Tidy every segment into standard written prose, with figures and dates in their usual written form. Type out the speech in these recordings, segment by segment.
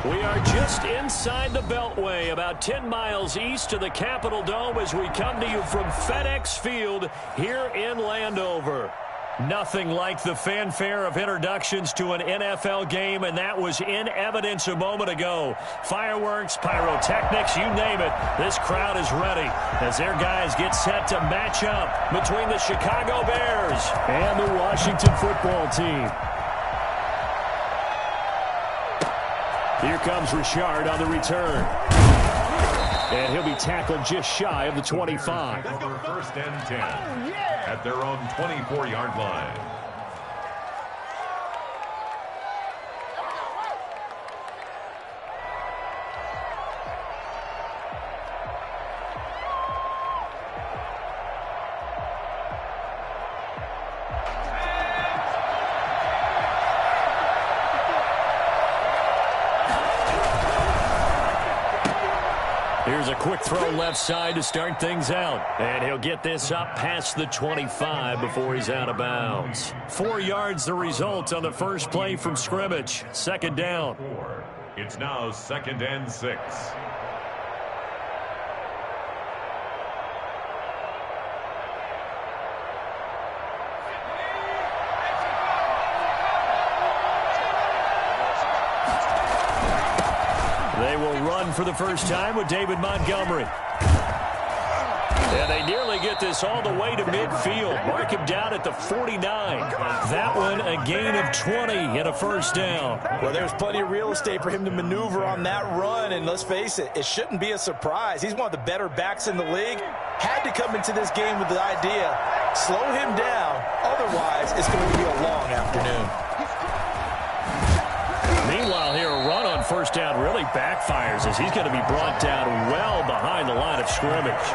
We are just inside the Beltway, about 10 miles east of the Capitol Dome as we come to you from FedEx Field here in Landover. Nothing like the fanfare of introductions to an NFL game, and that was in evidence a moment ago. Fireworks, pyrotechnics, you name it. This crowd is ready as their guys get set to match up between the Chicago Bears and the Washington football team. Here comes Richard on the return. And he'll be tackled just shy of the 25. First and 10 at their own 24-yard line. Here's a quick throw left side to start things out. And he'll get this up past the 25 before he's out of bounds. 4 yards the result on the first play from scrimmage. Second down. It's now 2nd and 6. They will run for the first time with David Montgomery. And they nearly get this all the way to midfield. Mark him down at the 49. That one a gain of 20 and a first down. Well, there's plenty of real estate for him to maneuver on that run. And let's face it, it shouldn't be a surprise. He's one of the better backs in the league. Had to come into this game with the idea, slow him down. Otherwise, it's going to be a long afternoon. Meanwhile, here a run on first down really backfires as he's going to be brought down well behind the line of scrimmage.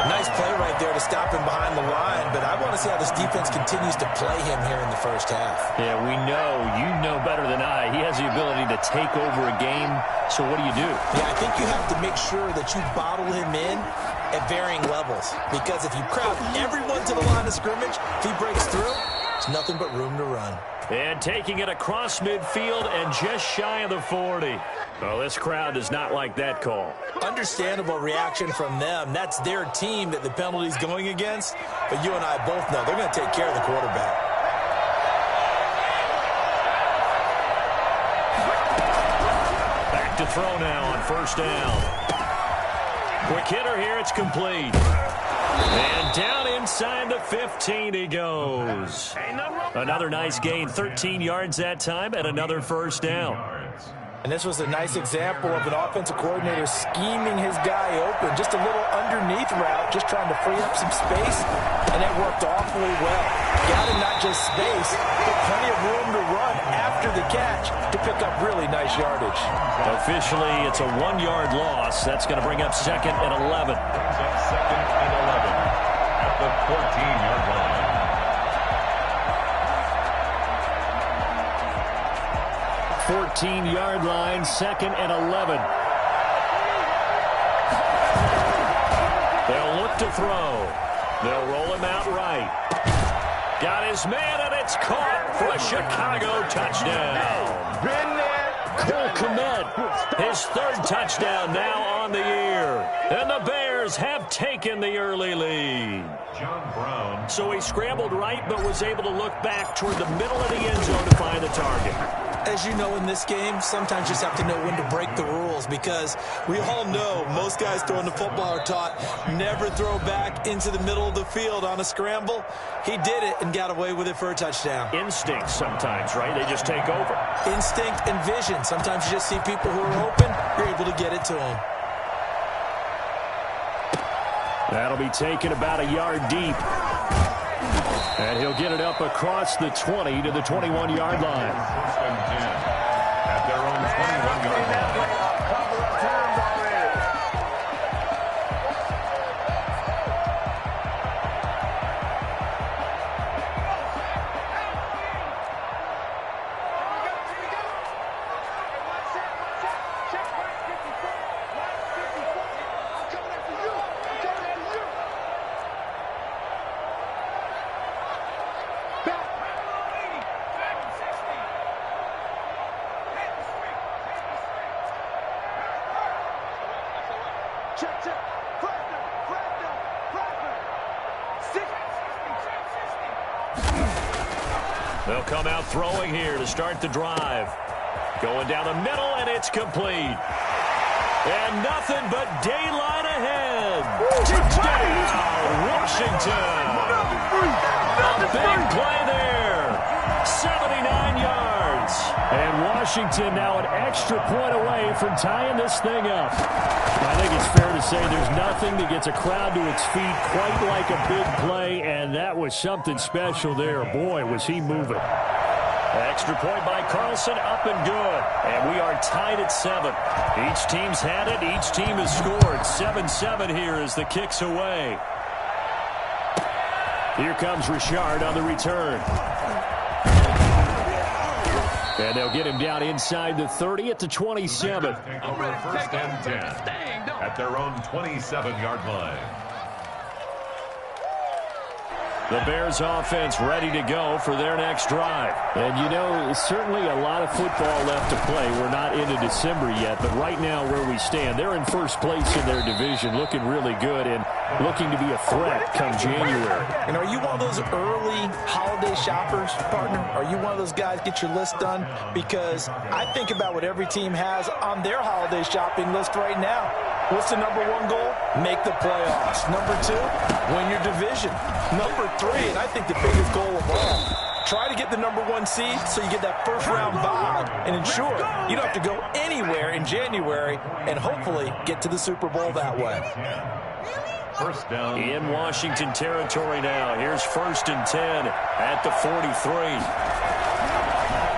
Nice play right there to stop him behind the line, but I want to see how this defense continues to play him here in the first half. Yeah, we know. You know better than I. He has the ability to take over a game, so what do you do? Yeah, I think you have to make sure that you bottle him in at varying levels, because if you crowd everyone to the line of scrimmage, if he breaks through, it's nothing but room to run. And taking it across midfield and just shy of the 40. Well, this crowd does not like that call. Understandable reaction from them. That's their team that the penalty's going against. But you and I both know they're going to take care of the quarterback. Back to throw now on first down. Quick hitter here, it's complete. And down inside the 15 he goes. Another nice gain, 13 yards that time, and another first down. And this was a nice example of an offensive coordinator scheming his guy open. Just a little underneath route, just trying to free up some space, and it worked awfully well. Got him not just space, but plenty of room to run after the catch to pick up really nice yardage. Officially, it's a 1-yard loss. That's going to bring up 2nd and 11. Second and 11 at the 14-yard line. 14-yard line, 2nd and 11. They'll look to throw. They'll roll him out right. Got his man, and it's caught for a Chicago touchdown. Been there. Cole Kmet, his 3rd touchdown now on the year. And the Bears have taken the early lead. John Brown. So he scrambled right, but was able to look back toward the middle of the end zone to find the target. As you know, in this game, sometimes you just have to know when to break the rules, because we all know most guys throwing the football are taught never throw back into the middle of the field on a scramble. He did it and got away with it for a touchdown. Instinct sometimes, right? They just take over. Instinct and vision. Sometimes you just see people who are open, you're able to get it to them. That'll be taken about a yard deep. And he'll get it up across the 20 to the 21-yard line. First and 10 at their own 21-yard line. They'll come out throwing here to start the drive. Going down the middle, and it's complete. And nothing but daylight ahead. Touchdown, Washington. A big play there. 79 yards. And Washington now an extra point away from tying this thing up. I think it's fair to say there's nothing that gets a crowd to its feet quite like a big play, and that was something special there. Boy, was he moving. Extra point by Carlson, up and good. And we are tied at 7. Each team's had it. Each team has scored. 7-7 here as the kick's away. Here comes Richard on the return. And they'll get him down inside the 30 at the 27. Over first and 10 at their own 27-yard line. The Bears offense ready to go for their next drive. And, you know, certainly a lot of football left to play. We're not into December yet, but right now where we stand, they're in first place in their division, looking really good and looking to be a threat come January. And are you one of those early holiday shoppers, partner? Are you one of those guys get your list done? Because I think about what every team has on their holiday shopping list right now. What's the number one goal? Make the playoffs. Number 2, win your division. Number 3, and I think the biggest goal of all, try to get the number 1 seed so you get that first round bye and ensure you don't have to go anywhere in January and hopefully get to the Super Bowl that way. First down. In Washington territory now. Here's first and 10 at the 43.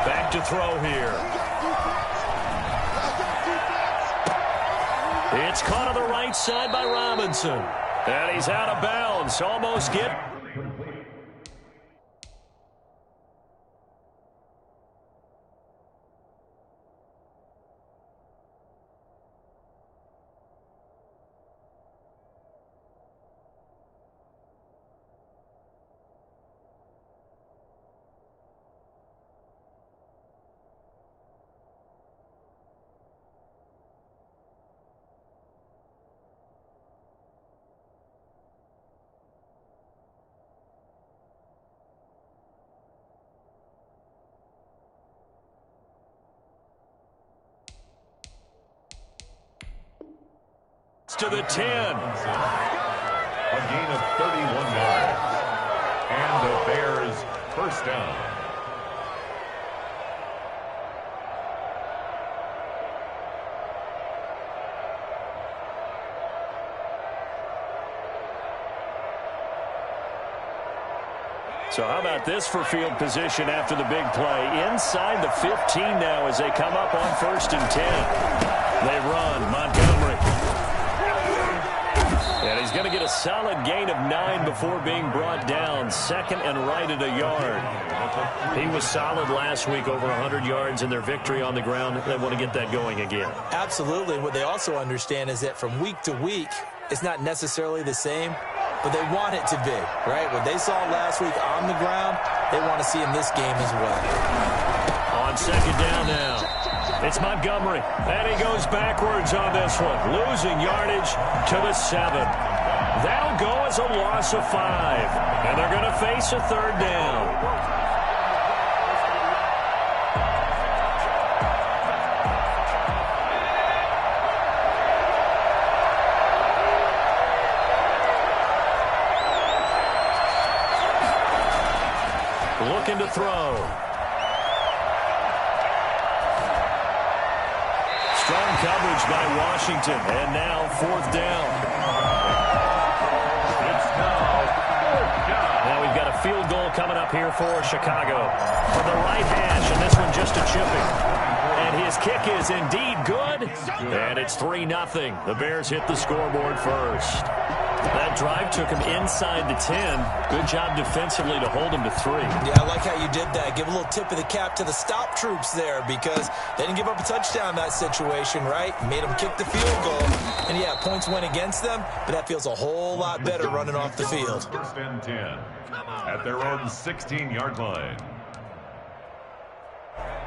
Back to throw here. It's caught on the right side by Robinson. And he's out of bounds. Almost get... to the 10. A gain of 31 yards. And the Bears first down. So how about this for field position after the big play? Inside the 15 now as they come up on first and 10. They run. Montgomery. And he's going to get a solid gain of 9 before being brought down. Second and right at a yard. He was solid last week, over 100 yards in their victory on the ground. They want to get that going again. Absolutely. What they also understand is that from week to week, it's not necessarily the same, but they want it to be, right? What they saw last week on the ground, they want to see in this game as well. On second down now. It's Montgomery, and he goes backwards on this one, losing yardage to the 7. That'll go as a loss of 5, and they're going to face a third down. Looking to throw. Strong coverage by Washington, and now fourth down. It's now fourth down. Now we've got a field goal coming up here for Chicago. From the right hash, and this one just a chipping. And his kick is indeed good, and it's 3-0. The Bears hit the scoreboard first. That drive took him inside the 10. Good job defensively to hold him to 3. Yeah, I like how you did that. Give a little tip of the cap to the stop troops there because they didn't give up a touchdown in that situation, right? Made them kick the field goal. And, yeah, points went against them, but that feels a whole lot better running off the field. First and 10 at their own 16-yard line.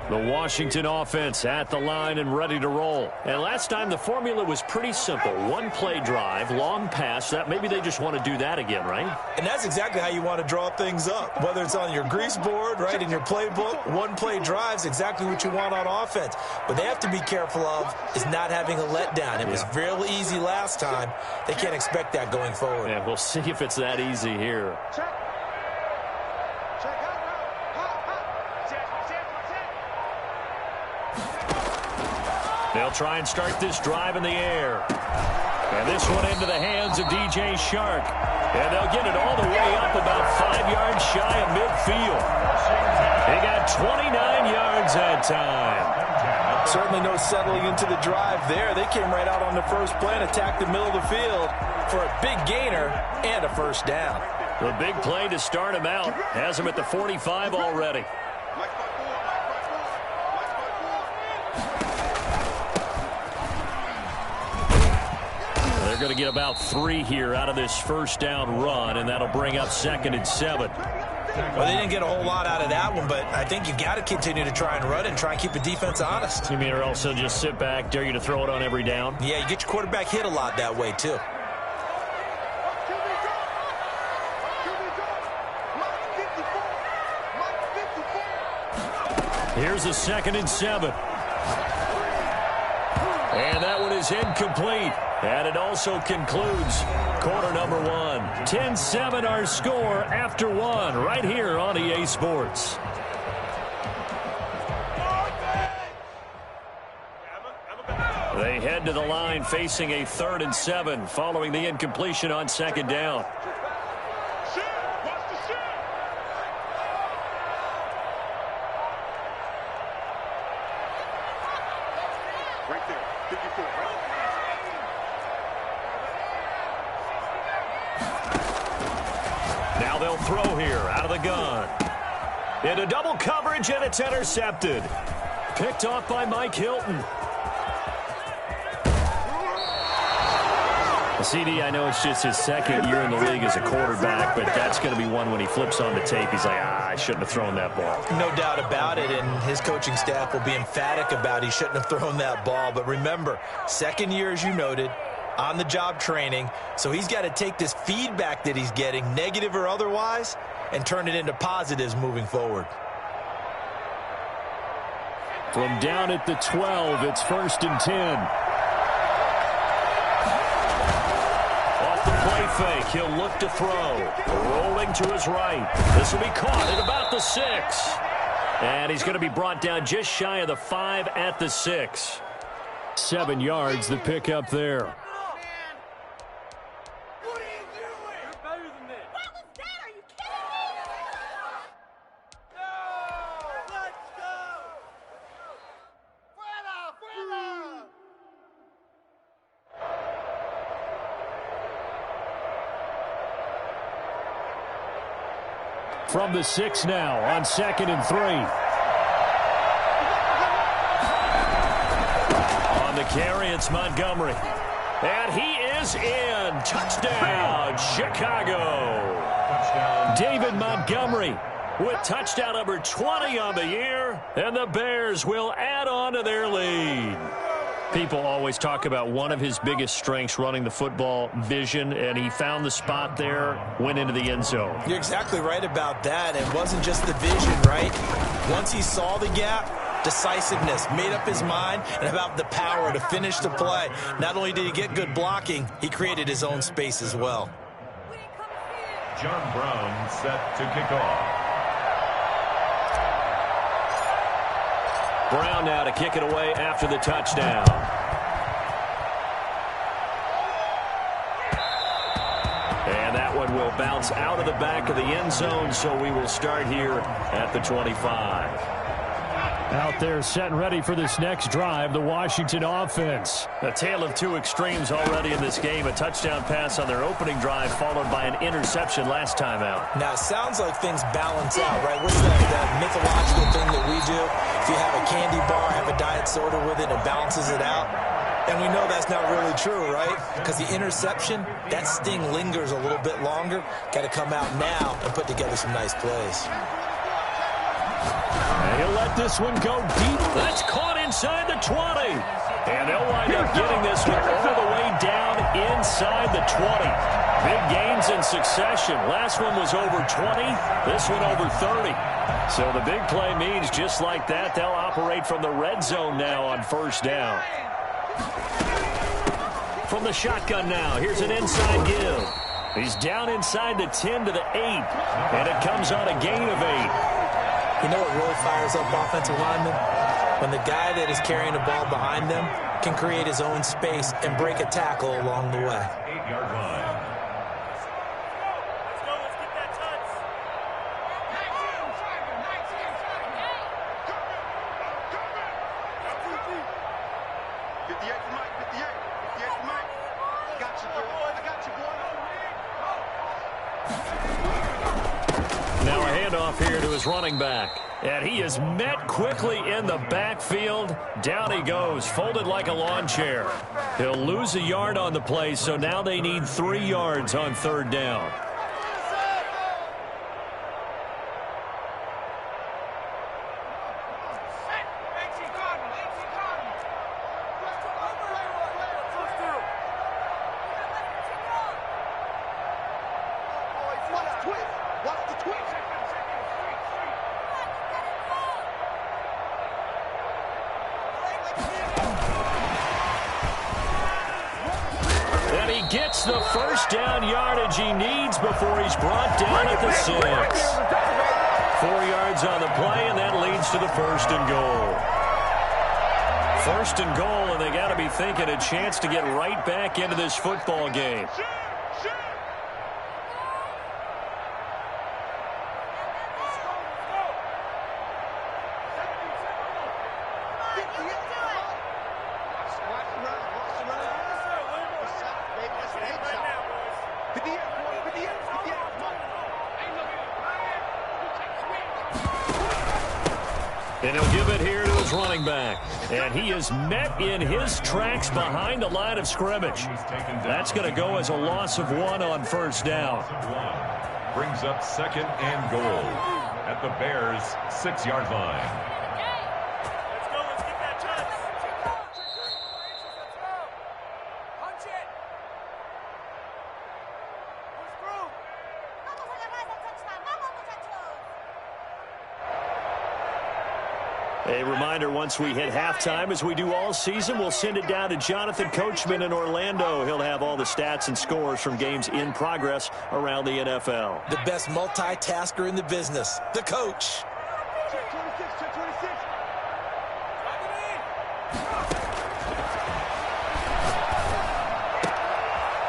The Washington offense at the line and ready to roll. And last time the formula was pretty simple. One play drive, long pass. That maybe they just want to do that again, right? And that's exactly how you want to draw things up. Whether it's on your grease board, right, in your playbook, one play drives exactly what you want on offense. But they have to be careful of is not having a letdown. It was real easy last time. They can't expect that going forward. Yeah, we'll see if it's that easy here. They'll try and start this drive in the air. And this one into the hands of DJ Shark. And they'll get it all the way up about 5 yards shy of midfield. They got 29 yards that time. Certainly no settling into the drive there. They came right out on the first play and attacked the middle of the field for a big gainer and a first down. The big play to start him out. Has him at the 45 already. They're going to get about 3 here out of this first down run, and that'll bring up 2nd and 7. Well, they didn't get a whole lot out of that one, but I think you got to continue to try and run and try and keep the defense honest. You mean, or else they'll just sit back, dare you to throw it on every down? Yeah, you get your quarterback hit a lot that way, too. Here's a 2nd and 7. And that one is incomplete. And it also concludes quarter number 1. 10-7 our score after 1 right here on EA Sports. They head to the line facing a 3rd and 7 following the incompletion on 2nd down. Now they'll throw here out of the gun. Into double coverage, and it's intercepted. Picked off by Mike Hilton. CD, I know it's just his 2nd year in the league as a quarterback, but that's going to be one when he flips on the tape. He's like, I shouldn't have thrown that ball. No doubt about it, and his coaching staff will be emphatic about he shouldn't have thrown that ball. But remember, 2nd year, as you noted, on-the-job training, so he's got to take this feedback that he's getting, negative or otherwise, and turn it into positives moving forward. From down at the 12, it's 1st and 10. Play fake. He'll look to throw. Rolling to his right. This will be caught at about the 6. And he's going to be brought down just shy of the 5 at the 6. 7 yards, the pickup there. From the 6 now on 2nd and 3. On the carry, it's Montgomery. And he is in. Touchdown, Chicago. Touchdown. David Montgomery with touchdown number 20 on the year. And the Bears will add on to their lead. People always talk about one of his biggest strengths, running the football, vision, and he found the spot there, went into the end zone. You're exactly right about that. It wasn't just the vision, right? Once he saw the gap, decisiveness, made up his mind, and about the power to finish the play. Not only did he get good blocking, he created his own space as well. John Brown set to kick off. Brown now to kick it away after the touchdown. And that one will bounce out of the back of the end zone, so we will start here at the 25. Out there set and ready for this next drive, the Washington offense. A tale of 2 extremes already in this game. A touchdown pass on their opening drive followed by an interception last time out. Now, it sounds like things balance out, right? What's that mythological thing that we do? If you have a candy bar, have a diet soda with it, it balances it out. And we know that's not really true, right? Because the interception, that sting lingers a little bit longer. Got to come out now and put together some nice plays. he'll let this one go deep. That's caught inside the 20. And they'll wind up getting this one all the way down inside the 20. Big gains in succession. Last one was over 20. This one over 30. So the big play means just like that, they'll operate from the red zone now on first down. From the shotgun now, here's an inside give. He's down inside the 10 to the 8. And it comes on a gain of 8. You know what really fires up offensive linemen? When the guy that is carrying the ball behind them can create his own space and break a tackle along the way. 8-yard line. Now a handoff here to his running back. And he is met quickly in the backfield. Down he goes, folded like a lawn chair. He'll lose a yard on the play, so now they need 3 yards on third down. Gets the first down yardage he needs before he's brought down at the 6. 4 yards on the play, and that leads to the first and goal. First and goal, and they got to be thinking a chance to get right back into this football game. And he'll give it here to his running back. And he is met in his tracks behind the line of scrimmage. That's going to go as a loss of 1 on first down. Brings up second and goal at the Bears' 6-yard line. A reminder, once we hit halftime, as we do all season, we'll send it down to Jonathan Coachman in Orlando. He'll have all the stats and scores from games in progress around the NFL. The best multitasker in the business, the coach.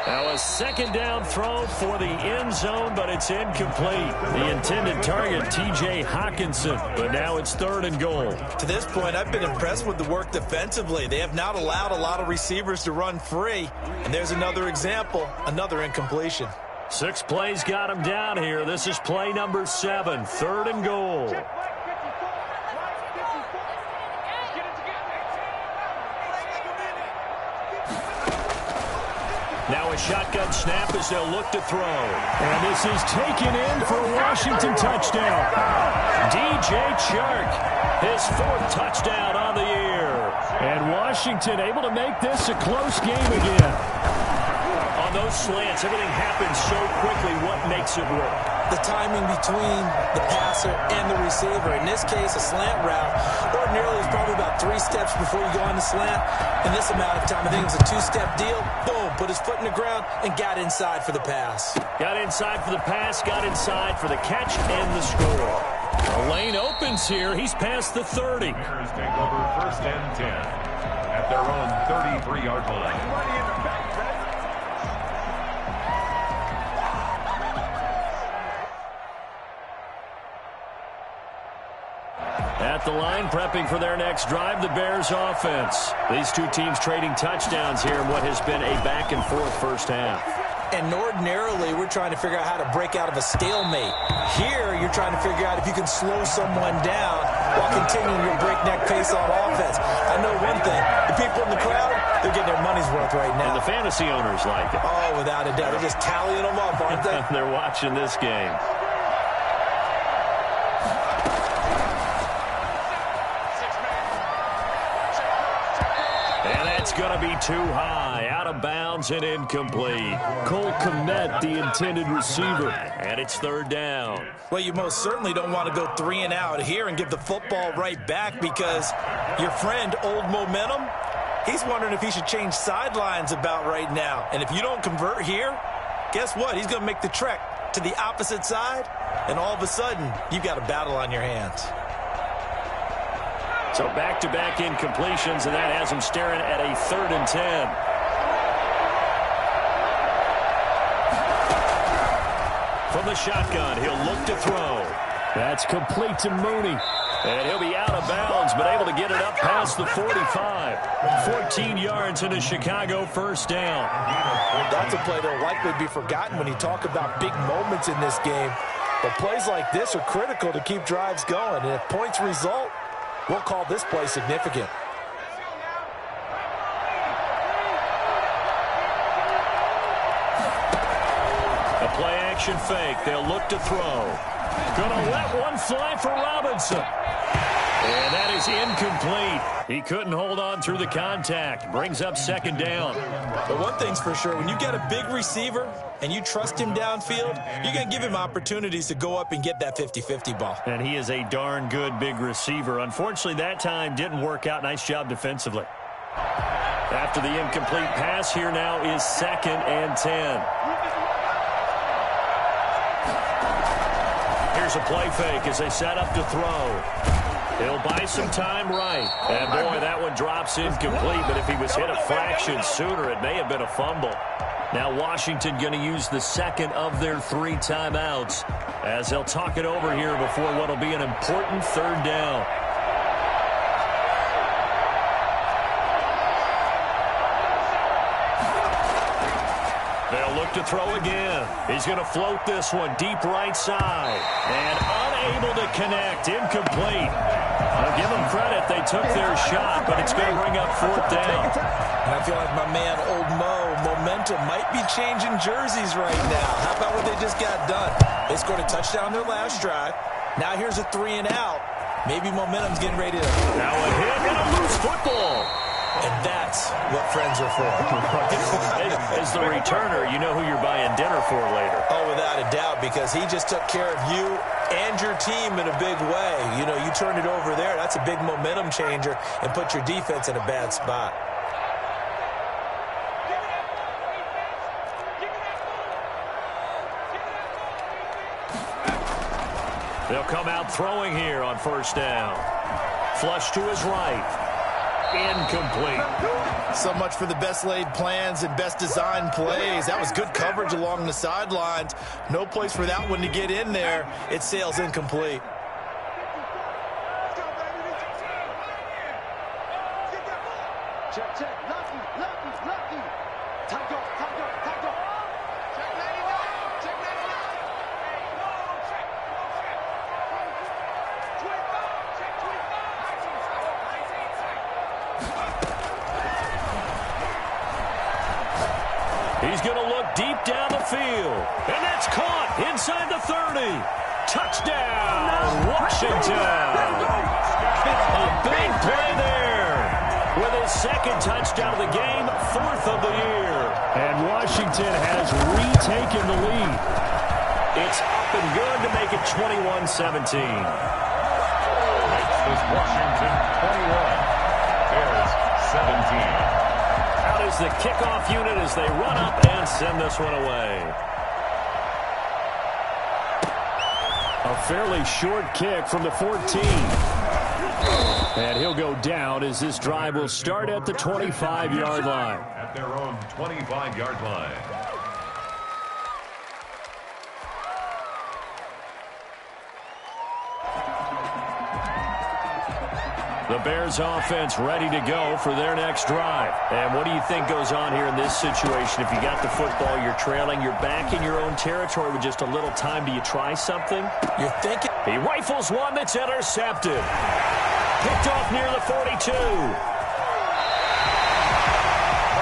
Now a second down throw for the end zone, but it's incomplete. The intended target, T.J. Hawkinson, but now it's third and goal. To this point, I've been impressed with the work defensively. They have not allowed a lot of receivers to run free. And there's another example, another incompletion. 6 plays got him down here. This is play number 7, third and goal. Now a shotgun snap as they'll look to throw. And this is taken in for a Washington touchdown. DJ Chark, his 4th touchdown on the year. And Washington able to make this a close game again. On those slants, everything happens so quickly. What makes it work? The timing between the passer and the receiver. In this case, a slant route ordinarily is probably about 3 steps before you go on the slant. In this amount of time, I think it was a 2-step deal. Boom, put his foot in the ground and got inside for the pass. Got inside for the pass, got inside for the catch and the score. The lane opens here. He's past the 30. Bears take over first and 10 at their own 33-yard line. At the line, prepping for their next drive, the Bears offense. These 2 teams trading touchdowns here in what has been a back-and-forth first half. And ordinarily, we're trying to figure out how to break out of a stalemate. Here, you're trying to figure out if you can slow someone down while continuing your breakneck pace on offense. I know one thing. The people in the crowd, they're getting their money's worth right now. And the fantasy owners like it. Oh, without a doubt. They're just tallying them up, aren't they? They're watching this game. It's going to be too high, out of bounds and incomplete. Cole Kmet, the intended receiver, and it's third down. Well, you most certainly don't want to go 3 and out here and give the football right back because your friend, Old Momentum, he's wondering if he should change sidelines about right now. And if you don't convert here, guess what? He's going to make the trek to the opposite side, and all of a sudden, you've got a battle on your hands. So back-to-back incompletions, and that has him staring at a 3rd and 10. From the shotgun, he'll look to throw. That's complete to Mooney. And he'll be out of bounds, but able to get it up past the 45. 14 yards and a Chicago first down. That's a play that will likely be forgotten when you talk about big moments in this game. But plays like this are critical to keep drives going. And if points result, we'll call this play significant. A play-action fake. They'll look to throw. Gonna let one fly for Robinson. And that is incomplete. He couldn't hold on through the contact. Brings up 2nd down. But one thing's for sure, when you get a big receiver and you trust him downfield, you're going to give him opportunities to go up and get that 50-50 ball. And he is a darn good big receiver. Unfortunately, that time didn't work out. Nice job defensively. After the incomplete pass, here now is 2nd and 10. Here's a play fake as they set up to throw. He'll buy some time right. And, boy, that one drops incomplete. But if he was hit a fraction sooner, it may have been a fumble. Now Washington going to use the 2nd of their 3 timeouts as they'll talk it over here before what will be an important 3rd down. They'll look to throw again. He's going to float this one deep right side. And unable to connect. Incomplete. I'll give them credit. They took their shot, but it's going to bring up 4th down. And I feel like my man, Old Momentum, might be changing jerseys right now. How about what they just got done? They scored a touchdown their last drive. Now here's a 3 and out. Maybe Momentum's getting ready to... Now a hit and a loose football. And that's what friends are for. As the returner, you know who you're buying dinner for later. Oh, without a doubt, because he just took care of you and your team in a big way. You know, you turned it over there. That's a big momentum changer and put your defense in a bad spot. They'll come out throwing here on 1st down. Flush to his right. Incomplete. So much for the best laid plans and best designed plays. That was good coverage along the sidelines. No place for that one to get in there. It sails incomplete. Check. Lucky. Time go. Check 99. Check 99. He's going to look deep down the field. And that's caught inside the 30. Touchdown, Washington. A big play there. With his 2nd touchdown of the game, 4th of the year. And Washington has retaken the lead. It's up and good to make it 21-17. Makes this Washington 21. Bears 17. Out is the kickoff unit as they run up and send this one away. A fairly short kick from the 14. And he'll go down as this drive will start at the 25-yard line. At their own 25-yard line. The Bears offense ready to go for their next drive. And what do you think goes on here in this situation? If you got the football, you're trailing, you're back in your own territory with just a little time. Do you try something? You're thinking... He rifles one that's intercepted. Picked off near the 42.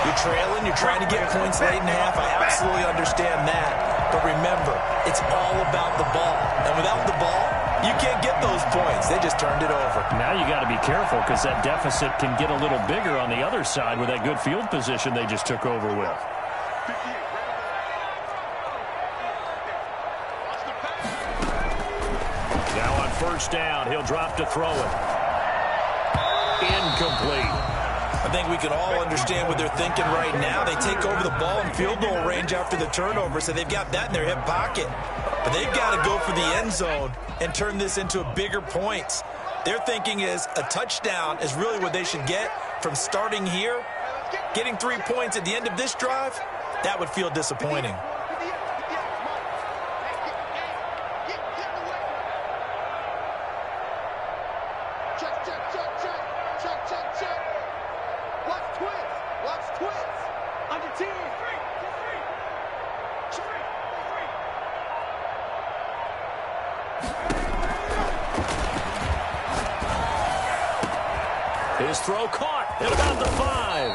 You're trailing, you're trying to get points late in the half. I absolutely understand that. But remember, it's all about the ball. And without the ball, You can't get those points. They just turned it over. Now you got to be careful because that deficit can get a little bigger on the other side with that good field position they just took over with. Now on first down, he'll drop to throw it. Incomplete. I think we can all understand what they're thinking right now. They take over the ball in field goal range after the turnover, so they've got that in their hip pocket. But they've got to go for the end zone and turn this into a bigger points. Their thinking is a touchdown is really what they should get from starting here. Getting 3 points at the end of this drive, that would feel disappointing. His throw caught at about the 5.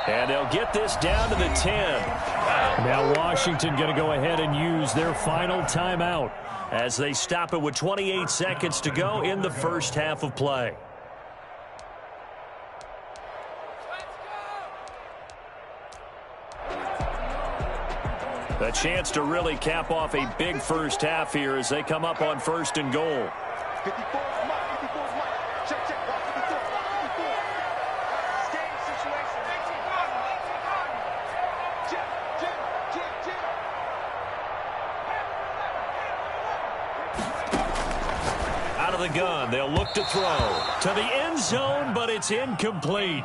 And they'll get this down to the 10. Now Washington going to go ahead and use their final timeout as they stop it with 28 seconds to go in the first half of play. A chance to really cap off a big first half here as they come up on first and goal. 54 is Mike. 54 is Mike. Check, check. Watch 54. Watch 54. Game situation. Jim. Out of the gun, they'll look to throw to the end zone, but it's incomplete.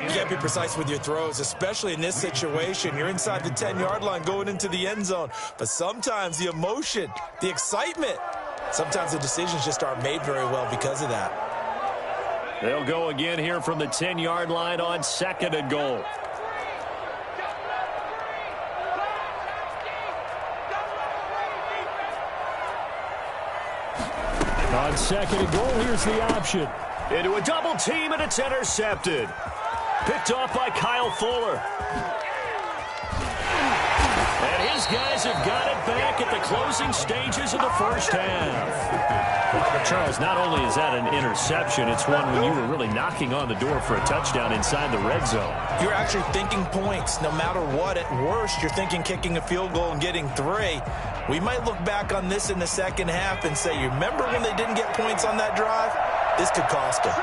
You can't be precise with your throws, especially in this situation. You're inside the 10-yard line going into the end zone. But sometimes the emotion, the excitement, sometimes the decisions just aren't made very well because of that. They'll go again here from the 10-yard line on second and goal. On second and goal, here's the option. Into a double team, and it's intercepted. Picked off by Kyle Fuller. And his guys have got it back at the closing stages of the first half. Charles, not only is that an interception, it's one when you were really knocking on the door for a touchdown inside the red zone. You're actually thinking points no matter what. At worst, you're thinking kicking a field goal and getting 3. We might look back on this in the second half and say, you remember when they didn't get points on that drive? This could cost them.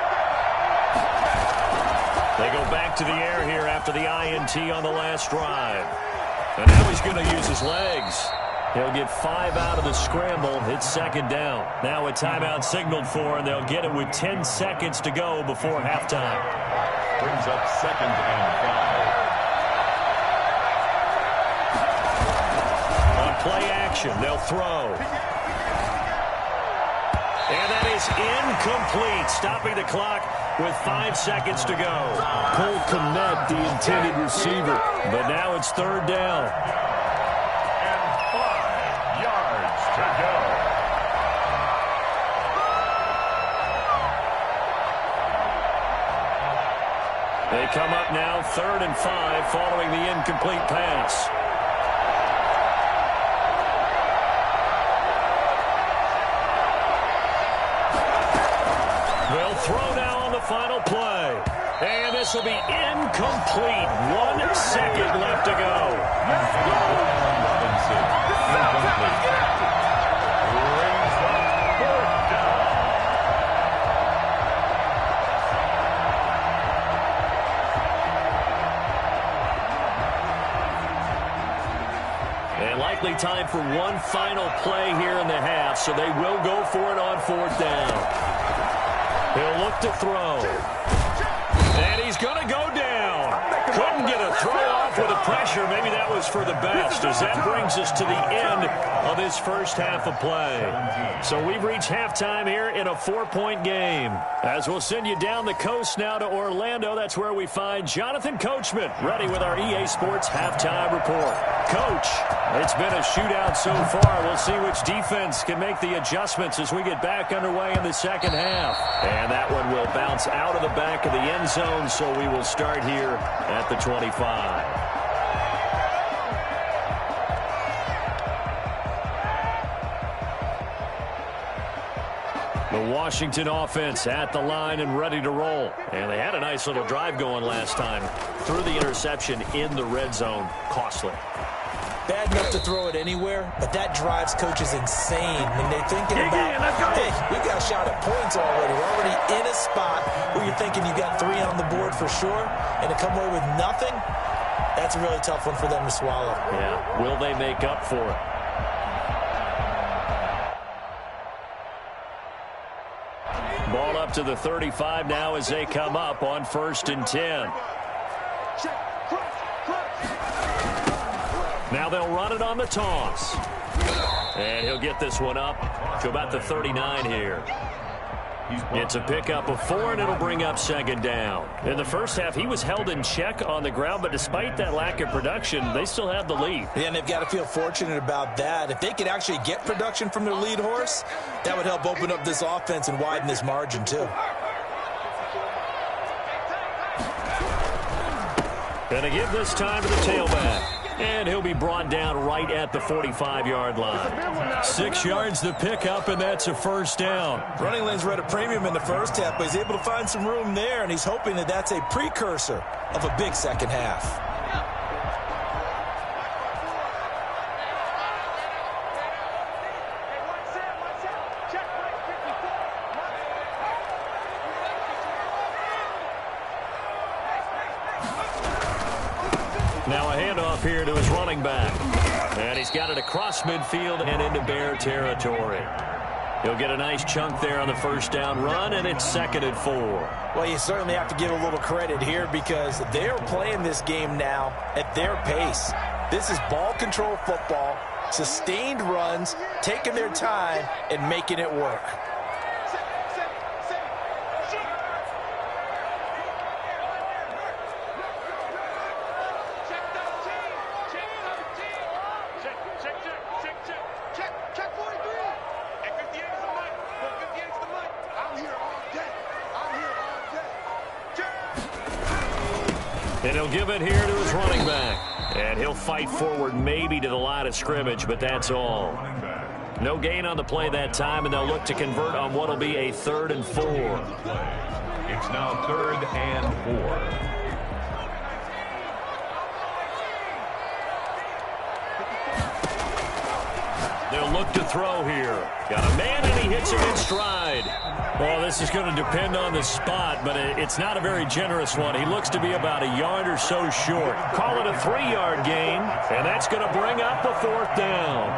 They go back to the air here after the INT on the last drive. And now he's going to use his legs. He'll get 5 out of the scramble. It's second down. Now a timeout signaled for, and they'll get it with 10 seconds to go before halftime. Brings up second and 5. On play action, they'll throw. And that is incomplete, stopping the clock with 5 seconds to go. Cole Kmet, the intended receiver, but now it's third down. And 5 yards to go. They come up now third and 5 following the incomplete pass. They'll throw now on the final play. And this will be incomplete. 1 second left to go. And likely time for one final play here in the half, so they will go for it on fourth down. He'll look to throw. And he's going to go down. Couldn't get a throw off with the pressure. Maybe that was for the best, as that brings us to the end of this first half of play. So we've reached halftime here in a 4-point game. As we'll send you down the coast now to Orlando, that's where we find Jonathan Coachman ready with our EA Sports halftime report. Coach, it's been a shootout so far. We'll see which defense can make the adjustments as we get back underway in the second half. And that one will bounce out of the back of the end zone, so we will start here at the 25. The Washington offense at the line and ready to roll. And they had a nice little drive going last time. Threw the interception in the red zone. Costly. Bad enough to throw it anywhere, but that drives coaches insane when they're thinking about, hey, we've got a shot at points already. We're already in a spot where you're thinking you got 3 on the board for sure, and to come away with nothing, that's a really tough one for them to swallow. Yeah, will they make up for it? Ball up to the 35 now as they come up on 1st and 10. Now they'll run it on the toss. And he'll get this one up to about the 39 here. It's a pickup of 4, and it'll bring up 2nd down. In the first half, he was held in check on the ground, but despite that lack of production, they still have the lead. Yeah, and they've got to feel fortunate about that. If they could actually get production from their lead horse, that would help open up this offense and widen this margin, too. Going to give this time to the tailback. And he'll be brought down right at the 45-yard line. 6 yards the pickup, and that's a 1st down. Running lanes were at a premium in the first half, but he's able to find some room there, and he's hoping that that's a precursor of a big second half. Now a handoff here to his running back. And he's got it across midfield and into Bear territory. He'll get a nice chunk there on the 1st down run, and it's 2nd and 4. Well, you certainly have to give a little credit here because they're playing this game now at their pace. This is ball control football, sustained runs, taking their time, and making it work. And he'll give it here to his running back. And he'll fight forward maybe to the line of scrimmage, but that's all. No gain on the play that time, and they'll look to convert on what will be a 3rd and 4. It's now 3rd and 4. They'll look to throw here. Got a man, and he hits him in stride. Well, this is going to depend on the spot, but it's not a very generous one. He looks to be about a yard or so short. Call it a 3-yard gain, and that's going to bring up a 4th down.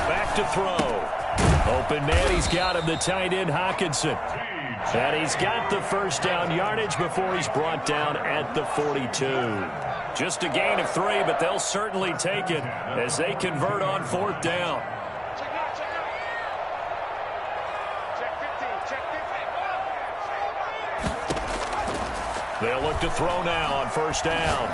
Back to throw. Open man, he's got him, the tight end, Hockenson. And he's got the 1st down yardage before he's brought down at the 42. Just a gain of 3, but they'll certainly take it as they convert on 4th down. They'll look to throw now on 1st down.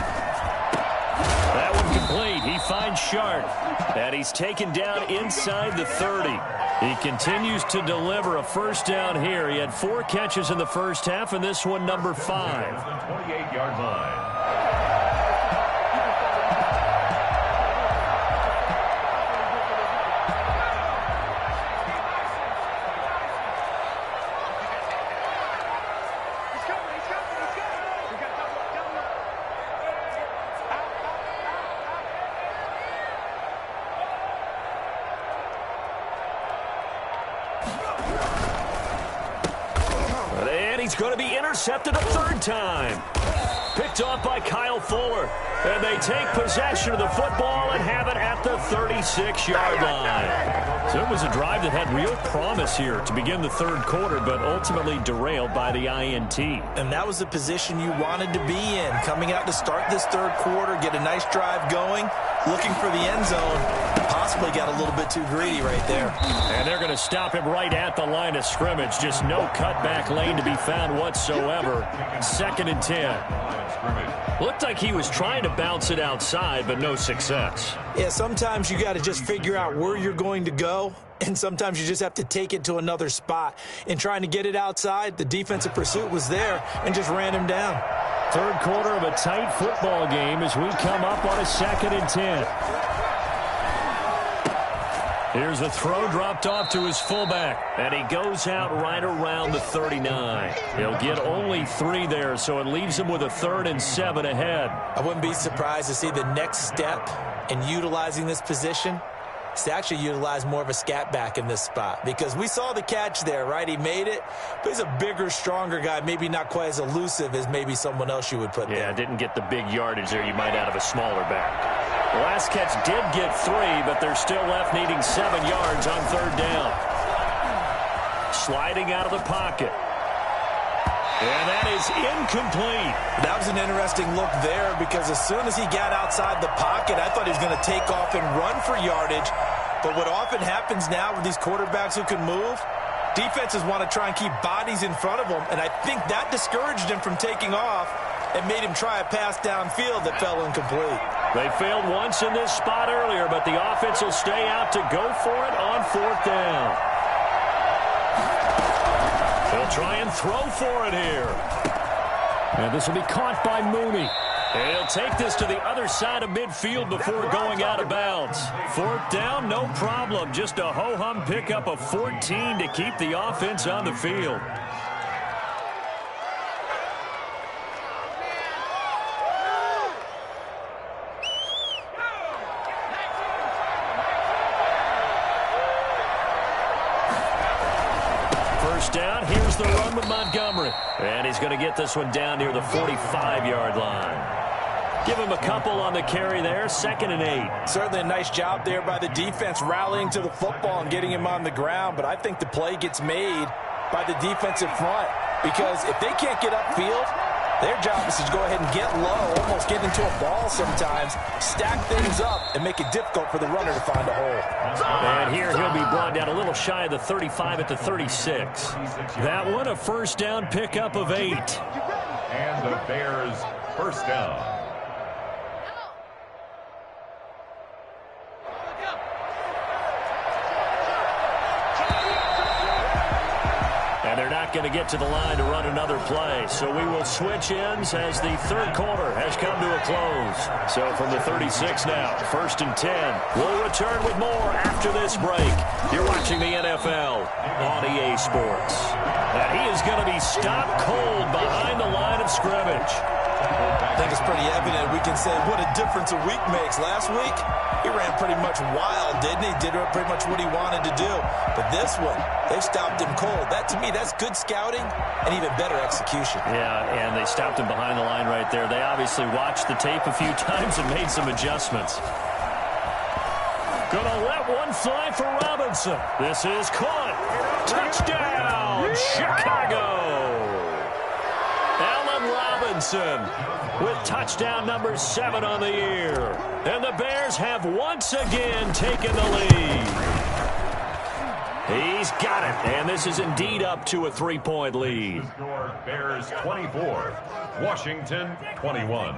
That one complete. He finds Sharp. And he's taken down inside the 30. He continues to deliver a 1st down here. He had 4 catches in the first half, and this one number 5. 28-yard line. He's going to be intercepted a 3rd time. Picked off by Kyle Fuller. And they take possession of the football and have it at the 36-yard line. So it was a drive that had real promise here to begin the 3rd quarter, but ultimately derailed by the INT. And that was the position you wanted to be in. Coming out to start this 3rd quarter, get a nice drive going, looking for the end zone. Possibly got a little bit too greedy right there. And they're going to stop him right at the line of scrimmage. Just no cutback lane to be found whatsoever. 2nd and 10. Looked like he was trying to bounce it outside, but no success. Yeah, sometimes you got to just figure out where you're going to go, and sometimes you just have to take it to another spot. In trying to get it outside, the defensive pursuit was there and just ran him down. Third quarter of a tight football game as we come up on a 2nd and 10. Here's a throw dropped off to his fullback, and he goes out right around the 39. He'll get only 3 there, so it leaves him with a 3rd and 7 ahead. I wouldn't be surprised to see the next step in utilizing this position is to actually utilize more of a scat back in this spot, because we saw the catch there, right? He made it, but he's a bigger, stronger guy, maybe not quite as elusive as maybe someone else you would put there. Yeah, didn't get the big yardage there you might out of a smaller back. The last catch did get 3, but they're still left needing 7 yards on 3rd down. Sliding out of the pocket. And that is incomplete. That was an interesting look there, because as soon as he got outside the pocket, I thought he was going to take off and run for yardage. But what often happens now with these quarterbacks who can move, defenses want to try and keep bodies in front of them, and I think that discouraged him from taking off and made him try a pass downfield that fell incomplete. They failed once in this spot earlier, but the offense will stay out to go for it on 4th down. They'll try and throw for it here. And this will be caught by Mooney. And he'll take this to the other side of midfield before going out of bounds. 4th down, no problem. Just a ho-hum pickup of 14 to keep the offense on the field. Down. Here's the run with Montgomery. And he's going to get this one down near the 45-yard line. Give him a couple on the carry there. 2nd and 8. Certainly a nice job there by the defense rallying to the football and getting him on the ground. But I think the play gets made by the defensive front, because if they can't get upfield, their job is to go ahead and get low, almost get into a ball sometimes, stack things up, and make it difficult for the runner to find a hole. And here he'll be brought down a little shy of the 35 at the 36. That one a 1st down pickup of 8. And the Bears 1st down. And they're not going to get to the line to run another play. So we will switch ends as the 3rd quarter has come to a close. So from the 36 now, 1st and 10. We'll return with more after this break. You're watching the NFL on EA Sports. And he is going to be stopped cold behind the line of scrimmage. I think it's pretty evident. We can say what a difference a week makes. Last week, he ran pretty much wild, didn't he? Did pretty much what he wanted to do. But this one, they stopped him cold. That, to me, that's good scouting and even better execution. Yeah, and they stopped him behind the line right there. They obviously watched the tape a few times and made some adjustments. Gonna let one fly for Robinson. This is caught. Touchdown, Chicago. Allen Robinson with touchdown number 7 on the year. And the Bears have once again taken the lead. He's got it, and this is indeed up to a 3-point lead. Bears 24, Washington 21.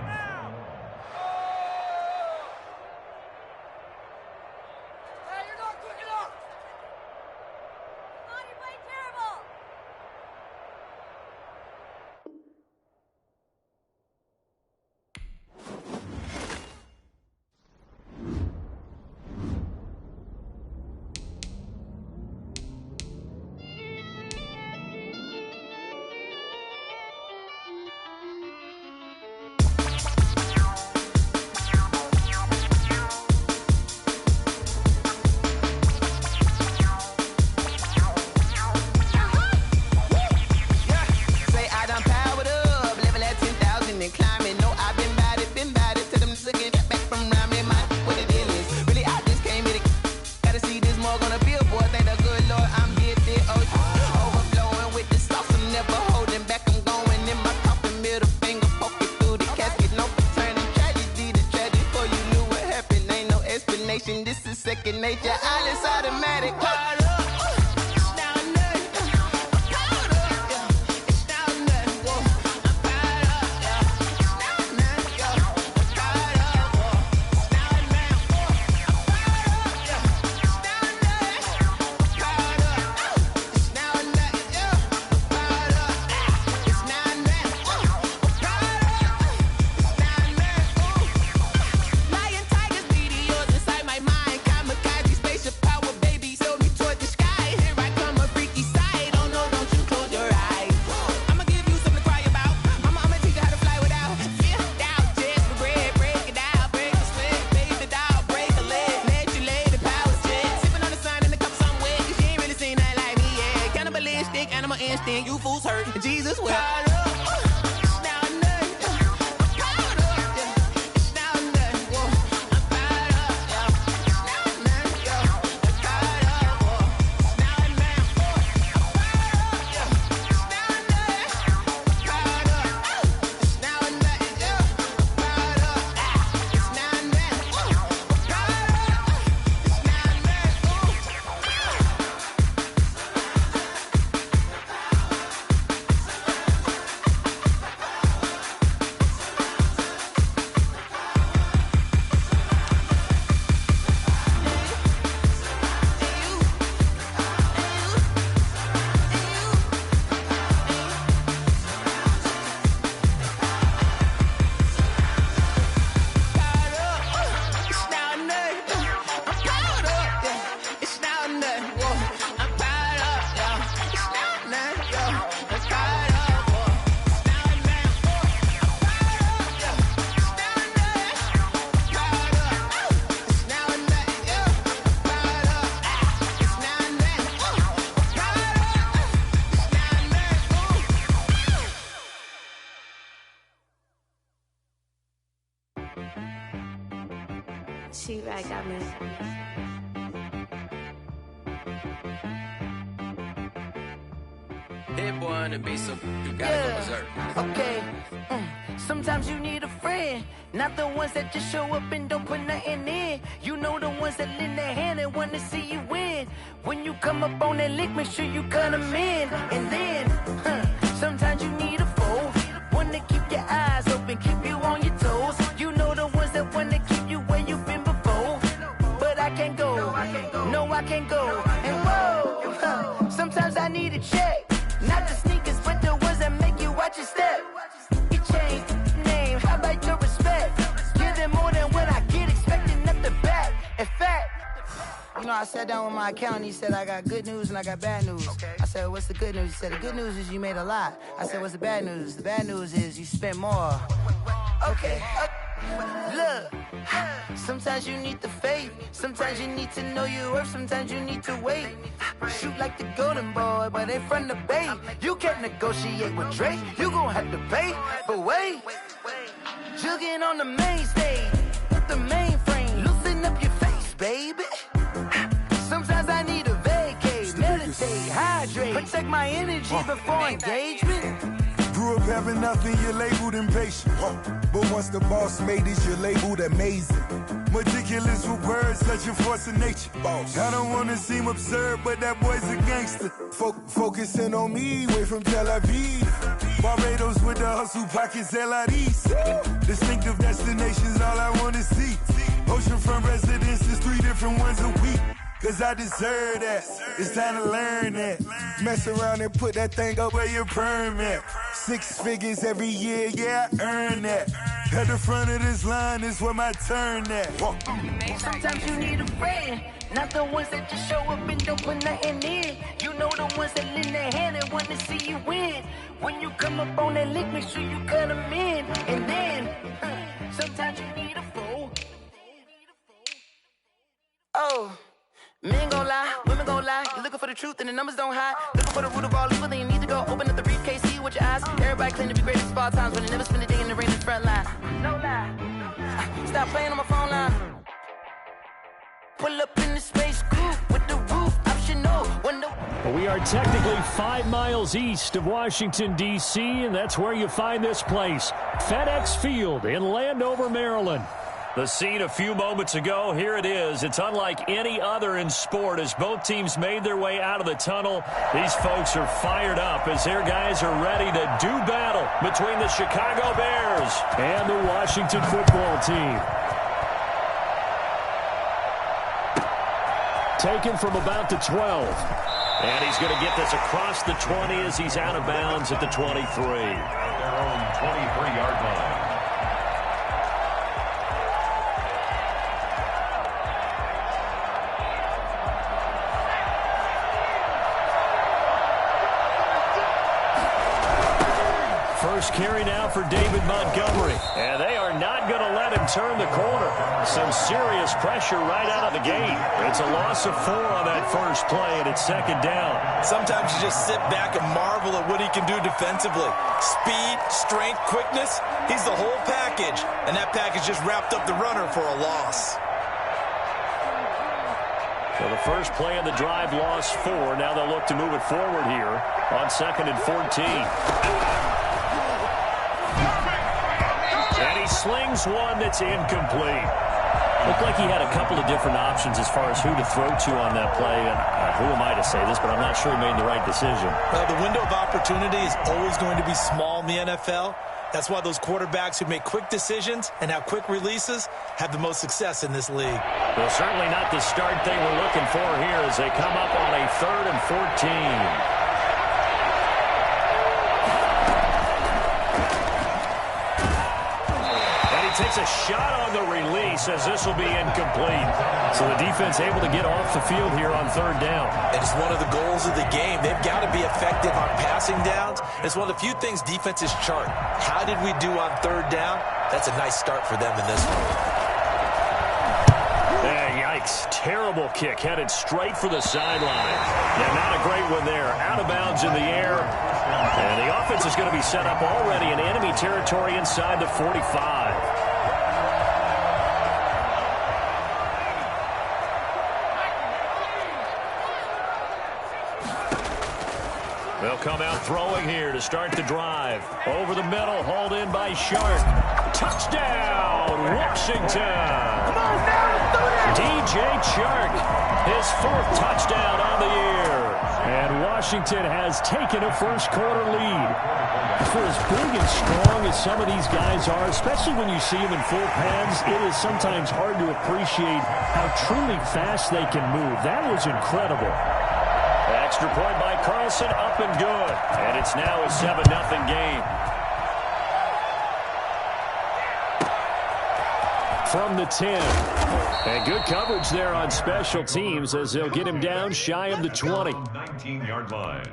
She-Rag got me. Hit boy on the beat, so you gotta go berserk. Okay. Sometimes you need a friend, not the ones that just show up and don't put nothing in. You know the ones that lend their hand and want to see you win. When you come up on that lick, make sure you cut them in. And then, sometimes you need a foe, one to keep your eyes open, keep you on your toes. You know the ones that want to keep you where you've been before. But I can't go, no I can't go. And whoa, sometimes I need a check. Not the sneakers, but the ones that make you watch your step. You change name, how about your respect? Give them more than what I get, expecting nothing back. In fact, you know, I sat down with my accountant, he said, I got good news and I got bad news. I said, what's the good news? He said, the good news is you made a lot. I said, what's the bad news? The bad news is you spent more. Okay. Look, sometimes you need the faith, sometimes you need to know your worth, sometimes you need to wait. Shoot like the golden boy, but ain't from the bay. You can't negotiate with Drake, you gon' have to pay. But wait, jugging on the main stage, with the mainframe, loosen up your face, baby. Sometimes I need a vacate, meditate, hydrate, protect my energy before engagement. Grew up having nothing, you're labeled impatient. But once the boss made it, you're labeled amazing. Meticulous with words, such a force of nature. I don't wanna seem absurd, but that boy's a gangster. Focusing on me, way from Tel Aviv. Barbados with the hustle pockets, LIDs. Distinctive destinations, all I wanna see. Oceanfront residences, 3 different ones a week. Cause I deserve that, it's time to learn that. Mess around and put that thing up where your permit. 6 figures every year, yeah, I earn that. At the front of this line is where my turn at. Sometimes you need a friend, not the ones that just show up and don't put nothing in. You know the ones that lend their hand and want to see you win. When you come up on that lick, make sure you cut them in. And then, sometimes you need a foe. Oh. Men gon' lie, women gon' lie. You're looking for the truth and the numbers don't hide. Looking for the root of all evil, then you need to go open up the briefcase, see with your eyes. Everybody claim to be great at all times, but they never spend a day in the rain in the front line. No lie. Stop playing on my phone line. Pull up in the space coupe with the roof optional. We are technically 5 miles east of Washington, D.C., and that's where you find this place, FedEx Field in Landover, Maryland. The scene a few moments ago, here it is. It's unlike any other in sport as both teams made their way out of the tunnel. These folks are fired up as their guys are ready to do battle between the Chicago Bears and the Washington football team. Taken from about the 12. And he's going to get this across the 20 as he's out of bounds at the 23. Their own 23-yard line. First carry now for David Montgomery. And they are not going to let him turn the corner. Some serious pressure right out of the gate. It's a loss of 4 on that first play, and it's second down. Sometimes you just sit back and marvel at what he can do defensively. Speed, strength, quickness, he's the whole package. And that package just wrapped up the runner for a loss. So the first play of the drive lost 4. Now they'll look to move it forward here on 2nd and 14. And he slings one that's incomplete. Looked like he had a couple of different options as far as who to throw to on that play. And who am I to say this, but I'm not sure he made the right decision. Well, the window of opportunity is always going to be small in the NFL. That's why those quarterbacks who make quick decisions and have quick releases have the most success in this league. Well, certainly not the start they were looking for here as they come up on a 3rd and 14. Takes a shot on the release as this will be incomplete. So the defense able to get off the field here on 3rd down. And it's one of the goals of the game. They've got to be effective on passing downs. It's one of the few things defenses chart. How did we do on 3rd down? That's a nice start for them in this one. Yikes. Terrible kick. Headed straight for the sideline. Yeah, not a great one there. Out of bounds in the air. And the offense is going to be set up already in enemy territory inside the 45. They'll come out throwing here to start the drive. Over the middle, hauled in by Shark. Touchdown, Washington. Come on now, DJ Chark, his 4th touchdown on the year. And Washington has taken a first-quarter lead. For as big and strong as some of these guys are, especially when you see them in full pads, it is sometimes hard to appreciate how truly fast they can move. That was incredible. Extra point by Carlson, up and good. And it's now a 7-0 game. From the 10. And good coverage there on special teams as they'll get him down shy of the 20. 19-yard line.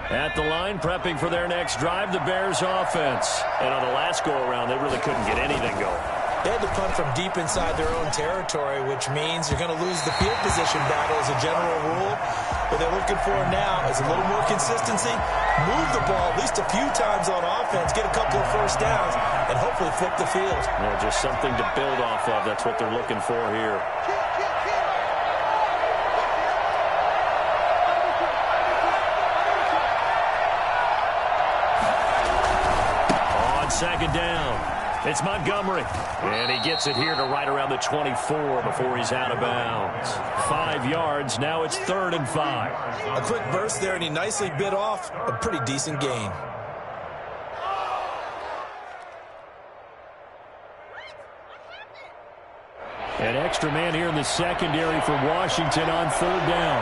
At the line, prepping for their next drive, the Bears offense. And on the last go-around, they really couldn't get anything going. They had to punt from deep inside their own territory, which means you're going to lose the field position battle as a general rule. What they're looking for now is a little more consistency, move the ball at least a few times on offense, get a couple of first downs, and hopefully flip the field. Well, just something to build off of. That's what they're looking for here. On 2nd down. It's Montgomery, and he gets it here to right around the 24 before he's out of bounds. 5 yards, now it's 3rd and 5. A quick burst there, and he nicely bit off a pretty decent gain. An extra man here in the secondary for Washington on 3rd down.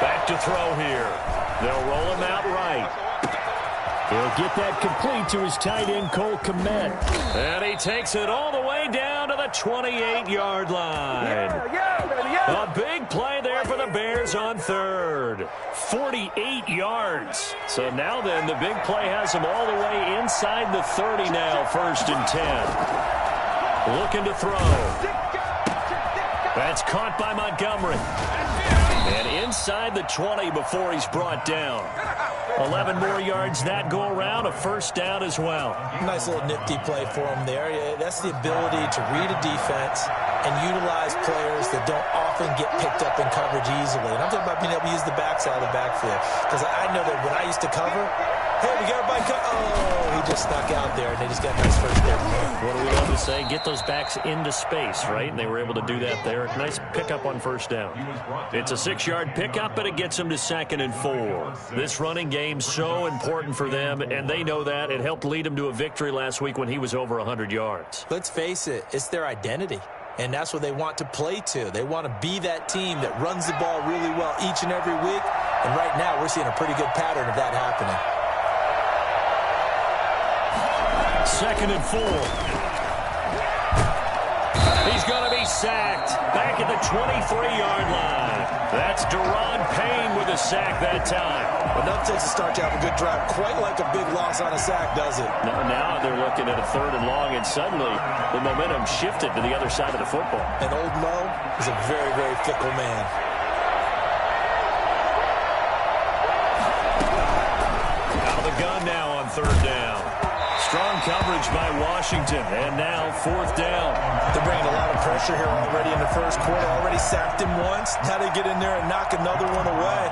Back to throw here. They'll roll him out right. He'll get that complete to his tight end, Cole Kmet. And he takes it all the way down to the 28-yard line. A big play there for the Bears on 3rd. 48 yards. So now then, the big play has them all the way inside the 30 now, 1st and 10. Looking to throw. That's caught by Montgomery. And inside the 20 before he's brought down. 11 more yards that go around, a first down as well. Nice little nifty play for him there. That's the ability to read a defense and utilize players that don't often get picked up in coverage easily. And I'm talking about being able to use the backside of the backfield. Because I know that when I used to cover, hey, we got a bike. Oh, he just snuck out there, and they just got a nice first down. What do we love to say? Get those backs into space, right? And they were able to do that there. Nice pickup on first down. It's a 6-yard pickup, but it gets them to 2nd and 4. This running game's so important for them, and they know that. It helped lead them to a victory last week when he was over 100 yards. Let's face it, it's their identity. And that's what they want to play to. They want to be that team that runs the ball really well each and every week. And right now, we're seeing a pretty good pattern of that happening. 2nd and 4. He's going to be he's sacked back at the 23-yard line. That's Deron Payne with a sack that time. Enough takes a start to have a good drive. Quite like a big loss on a sack, does it? Now they're looking at a 3rd and long, and suddenly the momentum shifted to the other side of the football. And old Mo is a very, very fickle man. Out of the gun now on 3rd down. Strong coverage by Washington, and now 4th down. They're bringing a lot of pressure here already in the first quarter. Already sacked him once. Now they get in there and knock another one away.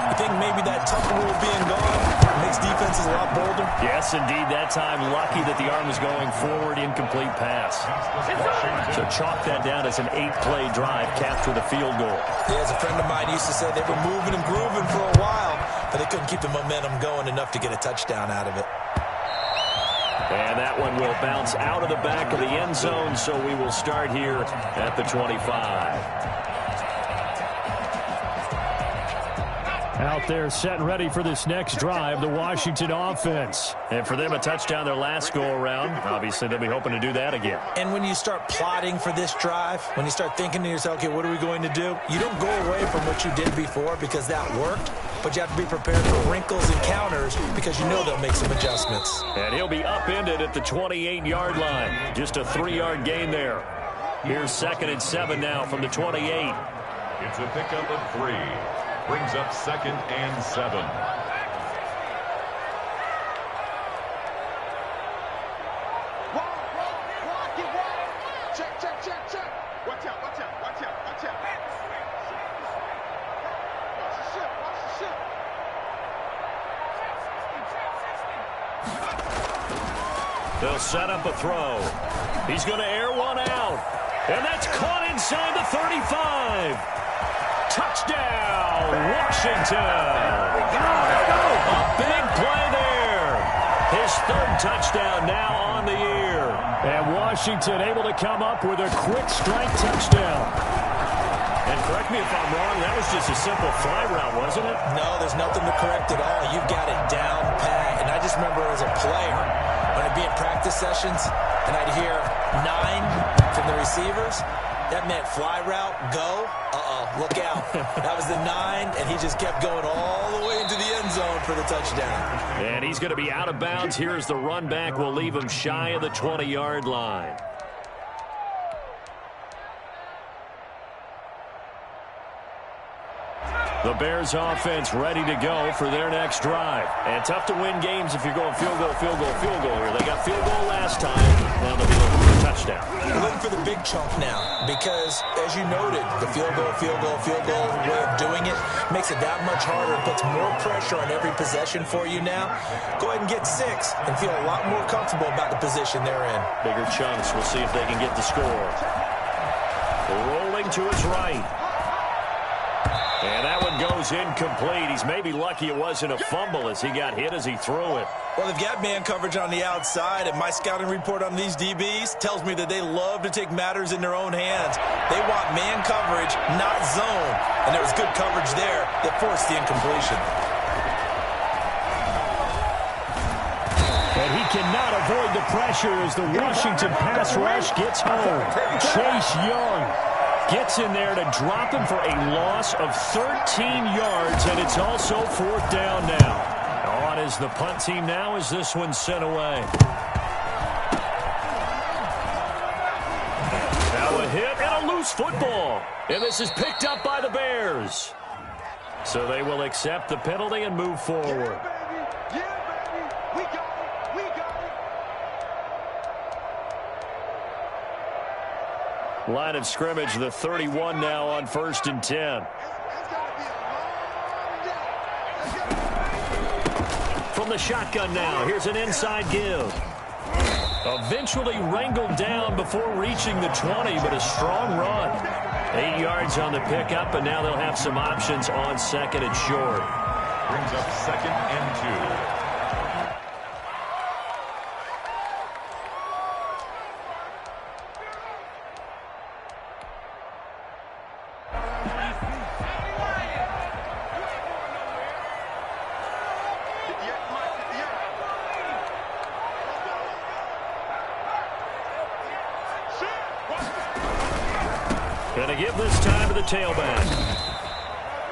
I think maybe that Tucker rule being gone makes defenses a lot bolder. Yes, indeed. That time, lucky that the arm was going forward, incomplete pass. So chalk that down as an 8-play drive, capped with a field goal. Yeah, as a friend of mine used to say, they were moving and grooving for a while, but they couldn't keep the momentum going enough to get a touchdown out of it. And that one will bounce out of the back of the end zone, so we will start here at the 25. Out there set and ready for this next drive, the Washington offense. And for them, a touchdown their last go-around. Obviously, they'll be hoping to do that again. And when you start plotting for this drive, when you start thinking to yourself, okay, what are we going to do? You don't go away from what you did before because that worked, but you have to be prepared for wrinkles and counters because you know they'll make some adjustments. And he'll be upended at the 28-yard line. Just a 3-yard gain there. Here's 2nd and 7 now from the 28. It's a pickup of 3. Brings up 2nd and 7. Check, check, check, check. Watch out, watch out, watch out, watch out. Watch the ship, watch the ship. They'll set up a throw. He's going to air one out. And that's caught inside the 35. Touchdown, Washington. A big play there. His 3rd touchdown now on the year. And Washington able to come up with a quick strike touchdown. And correct me if I'm wrong, that was just a simple fly route, wasn't it? No, there's nothing to correct at all. You've got it down pat. And I just remember as a player, when I'd be in practice sessions, and I'd hear 9 from the receivers, that meant fly route, go, look out. That was the 9, and he just kept going all the way into the end zone for the touchdown. And he's going to be out of bounds. Here's the run back. We'll leave him shy of the 20-yard line. The Bears offense ready to go for their next drive. And tough to win games if you're going field goal, field goal, field goal here. They got field goal last time. Now they'll be looking for a touchdown. We're looking for the big chunk now because, as you noted, the field goal way of doing it makes it that much harder and puts more pressure on every possession for you now. Go ahead and get 6 and feel a lot more comfortable about the position they're in. Bigger chunks. We'll see if they can get the score. Rolling to his right. And that one goes incomplete. He's maybe lucky it wasn't a fumble as he got hit as he threw it. Well, they've got man coverage on the outside, and my scouting report on these DBs tells me that they love to take matters in their own hands. They want man coverage, not zone. And there was good coverage there that forced the incompletion. And he cannot avoid the pressure as the Washington pass rush gets home. Chase Young gets in there to drop him for a loss of 13 yards, and it's also 4th down now. On is the punt team now as this one's sent away. Now a hit and a loose football. And this is picked up by the Bears. So they will accept the penalty and move forward. Line of scrimmage, the 31 now on 1st and 10. From the shotgun now, here's an inside give. Eventually wrangled down before reaching the 20, but a strong run. 8 yards on the pickup, and now they'll have some options on 2nd and short. Brings up 2nd and 2. Going to give this time to the tailback.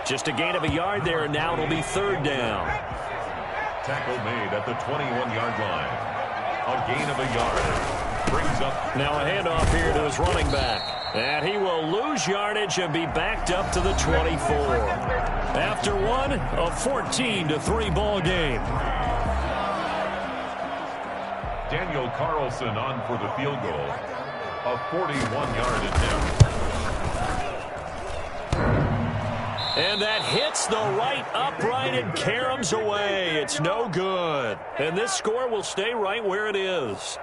Just a gain of a yard there, and now it'll be third down. Tackle made at the 21-yard line. A gain of a yard. Brings up. Now a handoff here to his running back. And he will lose yardage and be backed up to the 24. After one, a 14-3 ball game. Daniel Carlson on for the field goal. A 41-yard attempt. And that hits the right upright and caroms away. It's no good. And this score will stay right where it is.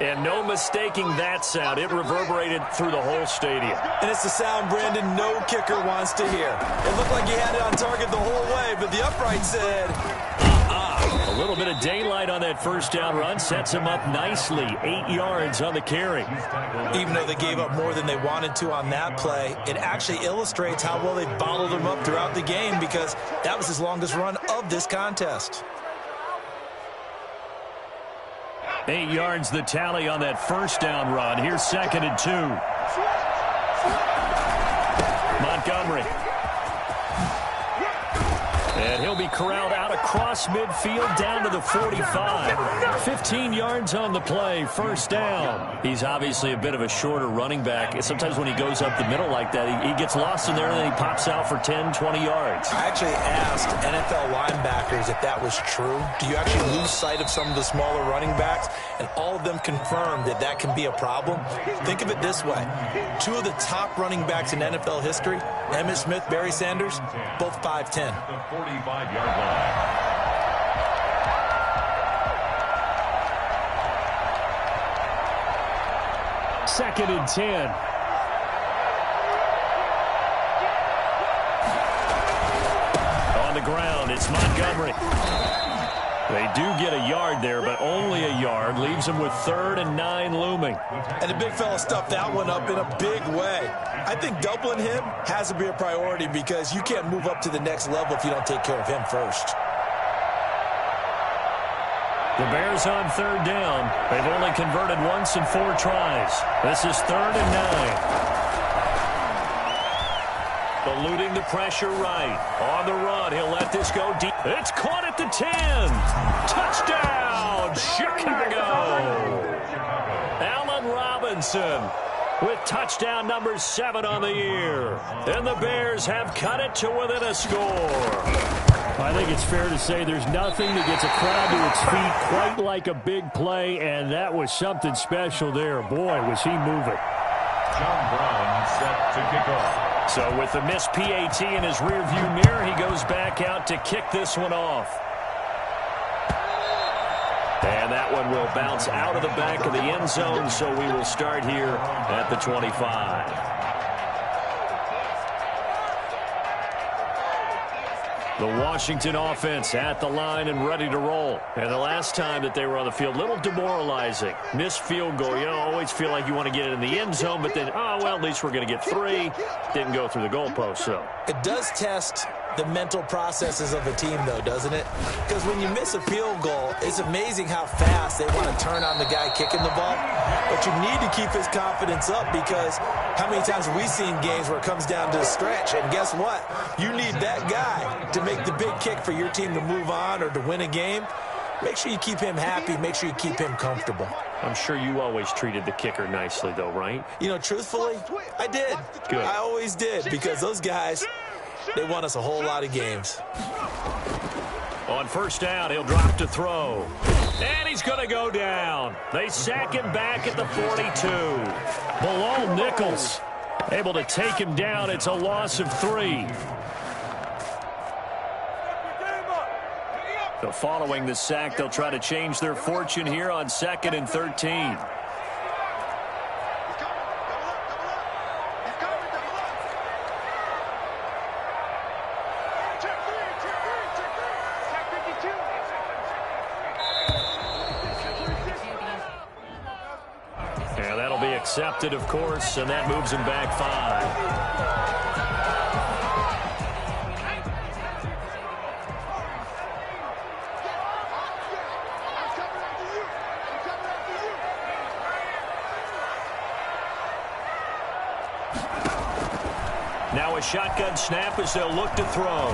And no mistaking that sound. It reverberated through the whole stadium. And it's the sound, Brandon, no kicker wants to hear. It looked like he had it on target the whole way, but the upright said, A little bit of daylight on that first down run sets him up nicely. 8 yards on the carry. Even though they gave up more than they wanted to on that play, it actually illustrates how well they bottled him up throughout the game because that was his longest run of this contest. 8 yards the tally on that first down run. Here's 2nd and 2. Montgomery. And he'll be corralled out across midfield down to the 45. 15 yards on the play, first down. He's obviously a bit of a shorter running back. Sometimes when he goes up the middle like that, he gets lost in there and then he pops out for 10, 20 yards. I actually asked NFL linebackers if that was true. Do you actually lose sight of some of the smaller running backs? And all of them confirmed that that can be a problem. Think of it this way. 2 of the top running backs in NFL history, Emmitt Smith, Barry Sanders, both 5'10". 45-yard line. Second and 10. On the ground, it's Montgomery. They do get a yard there, but only a yard. Leaves them with 3rd and 9 looming. And the big fella stuffed that one up in a big way. I think doubling him has to be a priority because you can't move up to the next level if you don't take care of him first. The Bears on 3rd down. They've only converted once in 4 tries. This is 3rd and 9. Eluding the pressure right. On the run, he'll let this go deep. It's caught at the 10. Touchdown, Chicago. Allen Robinson with touchdown number 7 on the year. And the Bears have cut it to within a score. I think it's fair to say there's nothing that gets a crowd to its feet quite like a big play, and that was something special there. Boy, was he moving. John Brown set to kick off. So with the missed PAT in his rearview mirror, he goes back out to kick this one off. And that one will bounce out of the back of the end zone, so we will start here at the 25. The Washington offense at the line and ready to roll. And the last time that they were on the field, a little demoralizing. Missed field goal. You know, always feel like you want to get it in the end zone, but then, oh, well, at least we're going to get 3. Didn't go through the goalpost, so. It does test the mental processes of a team, though, doesn't it? Because when you miss a field goal, it's amazing how fast they want to turn on the guy kicking the ball. But you need to keep his confidence up because how many times have we seen games where it comes down to a stretch? And guess what? You need that guy to make the big kick for your team to move on or to win a game. Make sure you keep him happy. Make sure you keep him comfortable. I'm sure you always treated the kicker nicely, though, right? You know, truthfully, I did. Good. I always did because those guys, they won us a whole lot of games. On first down, he'll drop to throw. And he's going to go down. They sack him back at the 42. Bilal Nichols able to take him down. It's a loss of 3. So following the sack, they'll try to change their fortune here on 2nd and 13. And that'll be accepted, of course, and that moves him back 5. Now a shotgun snap as they'll look to throw.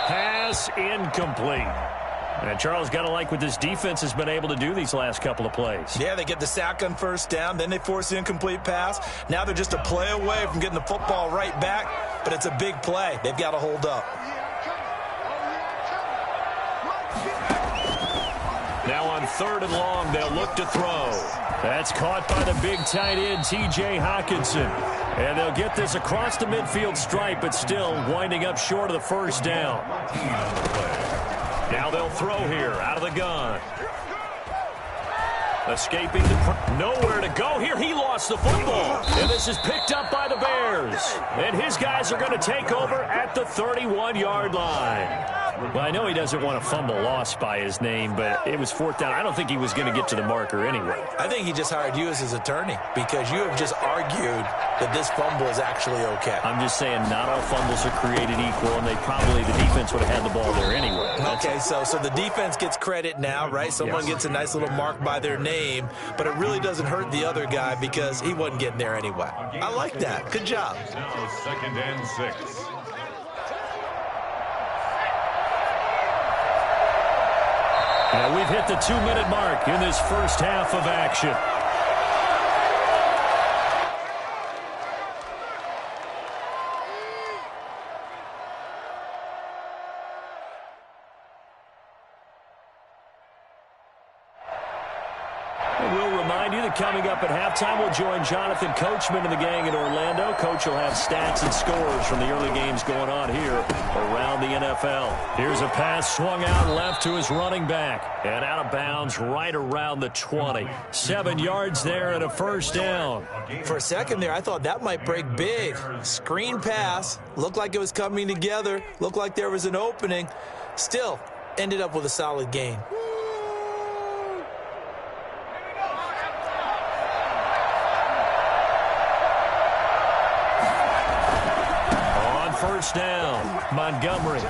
Pass incomplete. And Charles, got to like what this defense has been able to do these last couple of plays. Yeah, they get the sack on first down, then they force the incomplete pass. Now they're just a play away from getting the football right back, but it's a big play. They've got to hold up. Now on 3rd and long, they'll look to throw. That's caught by the big tight end, T.J. Hockenson. And they'll get this across the midfield stripe, but still winding up short of the first down. Now they'll throw here out of the gun. Escaping nowhere to go here. He lost the football. And this is picked up by the Bears. And his guys are going to take over at the 31-yard line. Well, I know he doesn't want a fumble lost by his name, but it was 4th down. I don't think he was going to get to the marker anyway. I think he just hired you as his attorney because you have just argued that this fumble is actually okay. I'm just saying not all fumbles are created equal, and the defense would have had the ball there anyway. Okay, so the defense gets credit now, right? Someone gets a nice little mark by their name, but it really doesn't hurt the other guy because he wasn't getting there anyway. I like that. Good job. Now 2nd and 6. And we've hit the 2-minute mark in this first half of action. We'll remind you that coming up at halftime, we'll join Jonathan Coachman and the gang in Orlando. Coach will have stats and scores from the early games going on here around the NFL. Here's a pass swung out left to his running back. And out of bounds right around the 20. 7 yards there and a first down. For a second there, I thought that might break big. Screen pass. Looked like it was coming together. Looked like there was an opening. Still, ended up with a solid gain. First down, Montgomery.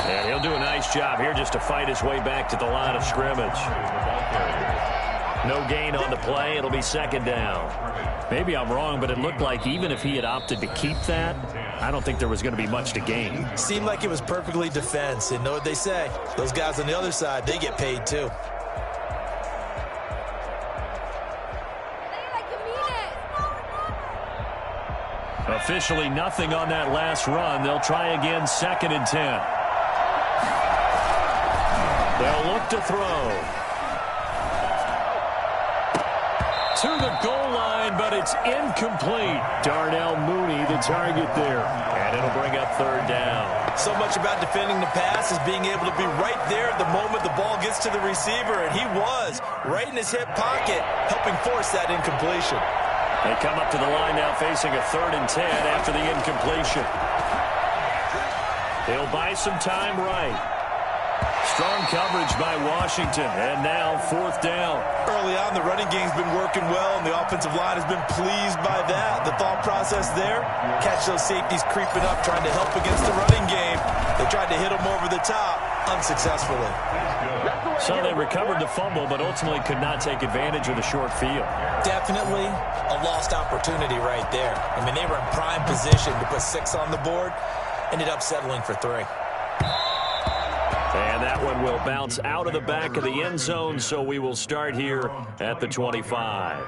And he'll do a nice job here just to fight his way back to the line of scrimmage. No gain on the play. It'll be 2nd down. Maybe I'm wrong, but it looked like even if he had opted to keep that, I don't think there was going to be much to gain. Seemed like it was perfectly defense. And know what they say? Those guys on the other side, they get paid too. Officially nothing on that last run. They'll try again, 2nd and 10. They'll look to throw. To the goal line, but it's incomplete. Darnell Mooney, the target there. And it'll bring up 3rd down. So much about defending the pass is being able to be right there at the moment the ball gets to the receiver. And he was right in his hip pocket, helping force that incompletion. They come up to the line now facing a 3rd and 10 after the incompletion. They'll buy some time right. Strong coverage by Washington, and now 4th down. Early on, the running game's been working well, and the offensive line has been pleased by that. The thought process there, catch those safeties creeping up, trying to help against the running game. They tried to hit them over the top, unsuccessfully. So they recovered the fumble, but ultimately could not take advantage of the short field. Definitely a lost opportunity right there. I mean, they were in prime position to put 6 on the board, ended up settling for 3. And that one will bounce out of the back of the end zone, so we will start here at the 25.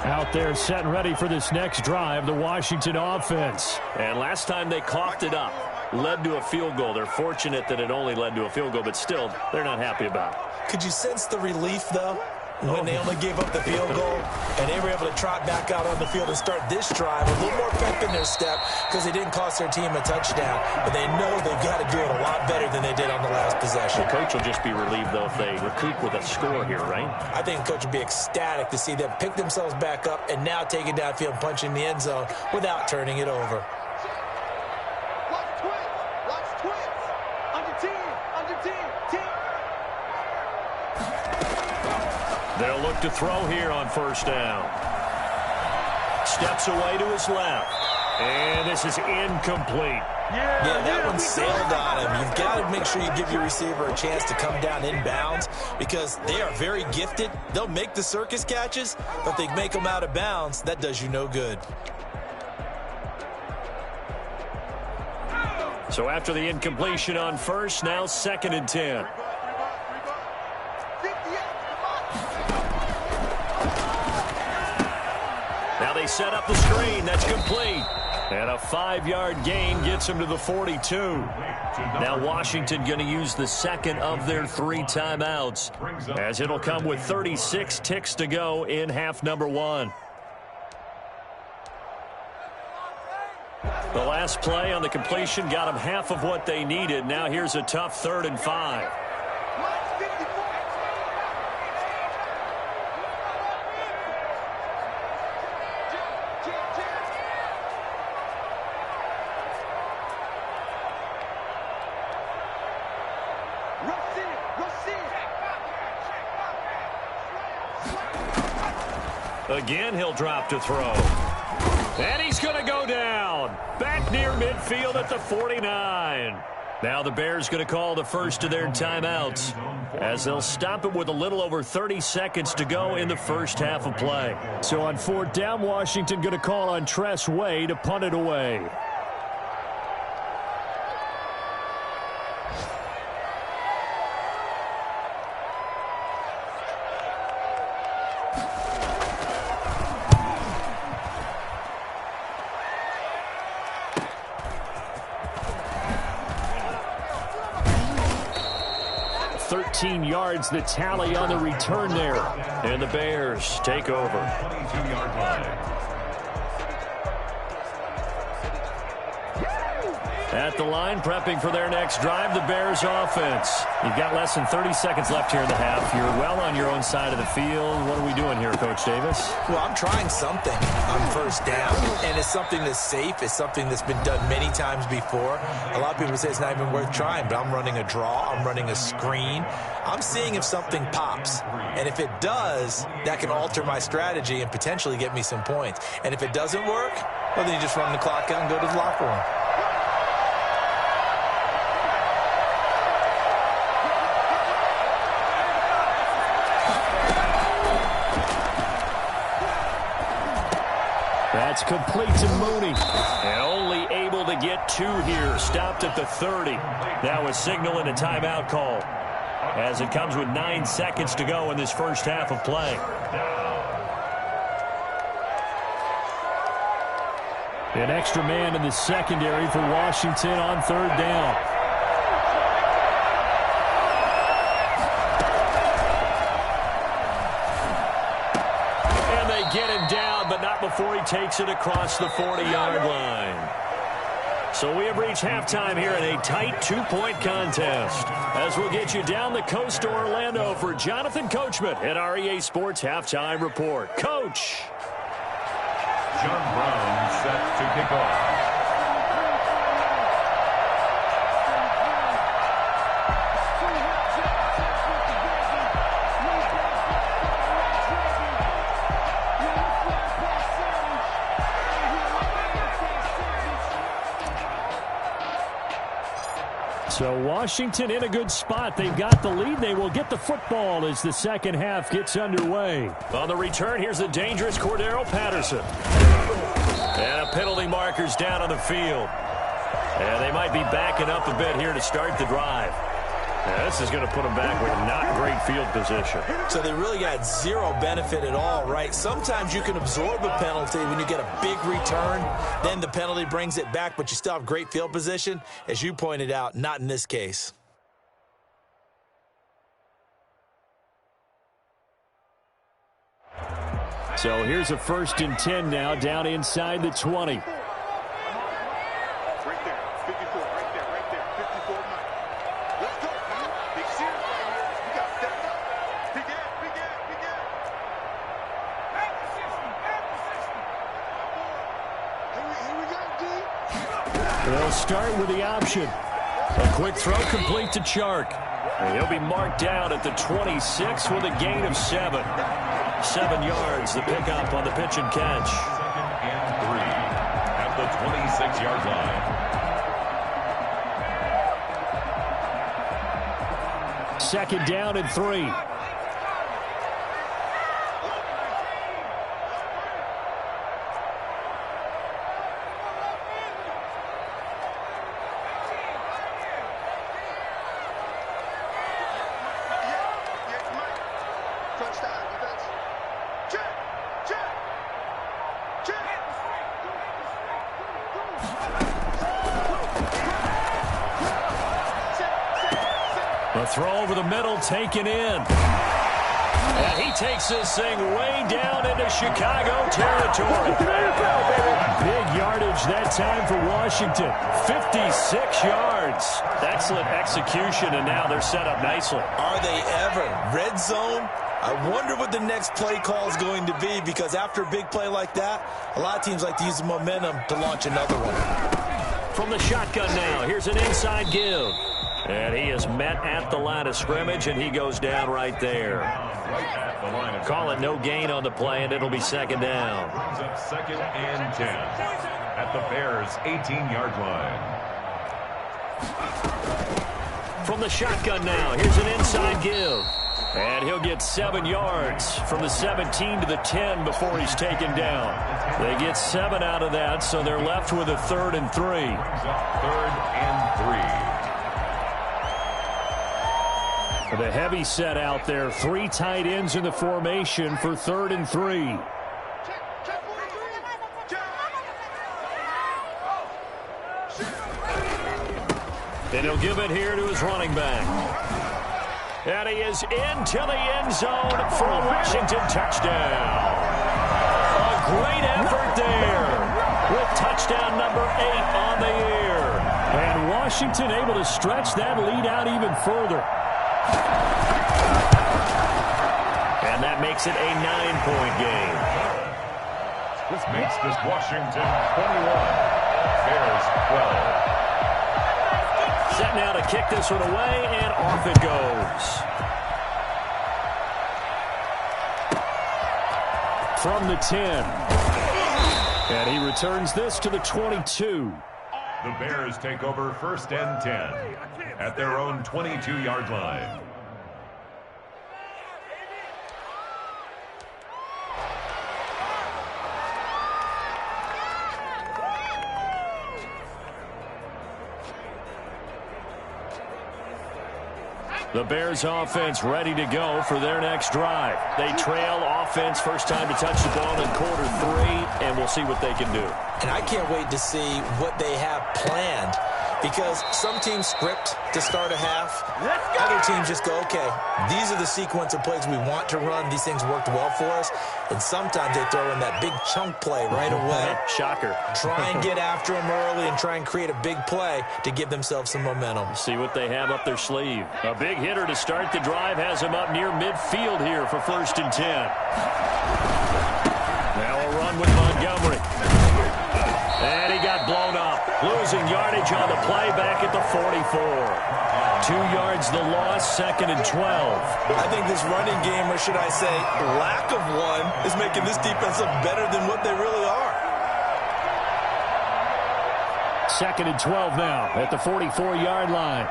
Out there set and ready for this next drive, the Washington offense. And last time they coughed it up, led to a field goal. They're fortunate that it only led to a field goal, but still, they're not happy about it. Could you sense the relief, though, when they only gave up the field goal and they were able to trot back out on the field and start this drive with a little more pep in their step because they didn't cost their team a touchdown, but they know they've got to do it a lot better than they did on the last possession. The coach will just be relieved, though, if they recoup with a score here, right? I think the coach will be ecstatic to see them pick themselves back up and now take it downfield and punch in the end zone without turning it over. They'll look to throw here on 1st down. Steps away to his left. And this is incomplete. Yeah, that one sailed on him. You've got to make sure you give your receiver a chance to come down inbounds because they are very gifted. They'll make the circus catches, but they make them out of bounds. That does you no good. So after the incompletion on first, now 2nd and 10. Now they set up the screen. That's complete. And a 5-yard gain gets them to the 42. Now Washington going to use the second of their 3 timeouts, as it'll come with 36 ticks to go in half number 1. The last play on the completion got them half of what they needed. Now here's a tough 3rd and 5. Again, he'll drop to throw. And he's going to go down. Back near midfield at the 49. Now the Bears going to call the first of their timeouts, as they'll stop it with a little over 30 seconds to go in the first half of play. So on 4th down, Washington going to call on Tress Way to punt it away. Yards the tally on the return there, and the Bears take over. 22-yard line. At the line, prepping for their next drive, the Bears offense. You've got less than 30 seconds left here in the half. You're well on your own side of the field. What are we doing here, Coach Davis? Well, I'm trying something on 1st down, and it's something that's safe. It's something that's been done many times before. A lot of people say it's not even worth trying, but I'm running a draw. I'm running a screen. I'm seeing if something pops, and if it does, that can alter my strategy and potentially get me some points. And if it doesn't work, well, then you just run the clock out and go to the locker room. That's complete to Mooney. And only able to get 2 here. Stopped at the 30. Now a signal and a timeout call, as it comes with 9 seconds to go in this first half of play. An extra man in the secondary for Washington on 3rd down. And they get him down, but not before he takes it across the 40-yard line. So we have reached halftime here in a tight 2-point contest, as we'll get you down the coast to Orlando for Jonathan Coachman at REA Sports Halftime Report. Coach. John Brown set to kick off. So Washington in a good spot. They've got the lead. They will get the football as the second half gets underway. On the return, here's the dangerous Cordero Patterson. And a penalty marker's down on the field. And they might be backing up a bit here to start the drive. Now, this is going to put them back with not great field position. So they really got zero benefit at all, right? Sometimes you can absorb a penalty when you get a big return. Then the penalty brings it back, but you still have great field position. As you pointed out, not in this case. So here's a 1st and 10 now, down inside the 20. They'll start with the option. A quick throw complete to Chark. And he'll be marked down at the 26 with a gain of 7. 7 yards, the pickup on the pitch and catch. 2nd and 3 at the 26-yard line. Second down and 3. The throw over the middle taken in. And he takes this thing way down into Chicago territory. Big yardage that time for Washington. 56 yards. Excellent execution, and now they're set up nicely. Are they ever? Red zone? I wonder what the next play call is going to be, because after a big play like that, a lot of teams like to use the momentum to launch another one. From the shotgun now, here's an inside give. And he is met at the line of scrimmage, and he goes down right there. Call it no gain on the play, and it'll be second down. Brings up second and 10 at the Bears' 18-yard line. From the shotgun now, here's an inside give. And he'll get 7 yards from the 17 to the 10 before he's taken down. They get 7 out of that, so they're left with a 3rd and 3. Brings up 3rd and 3. The heavy set out there. 3 tight ends in the formation for 3rd and 3. And he'll give it here to his running back. And he is into the end zone for a Washington touchdown. A great effort there with touchdown number 8 on the year. And Washington able to stretch that lead out even further. And that makes it a 9-point game. This makes this Washington 21, Bears 12. Set now to kick this one away, and off it goes. From the 10. And he returns this to the 22. The Bears take over 1st and 10 at their own 22-yard line. The Bears offense ready to go for their next drive. They trail offense, first time to touch the ball in quarter 3, and we'll see what they can do. And I can't wait to see what they have planned, because some teams script to start a half. Other teams just go, okay, these are the sequence of plays we want to run. These things worked well for us. And sometimes they throw in that big chunk play right away. Shocker. Try and get after them early and try and create a big play to give themselves some momentum. See what they have up their sleeve. A big hitter to start the drive has him up near midfield here for 1st and 10. Now a run with Montgomery. And he got blown up. Losing yardage on the play back at the 44. 2 yards the loss, 2nd and 12. I think this running game, or should I say lack of one, is making this defense look better than what they really are. 2nd and 12 now at the 44-yard line.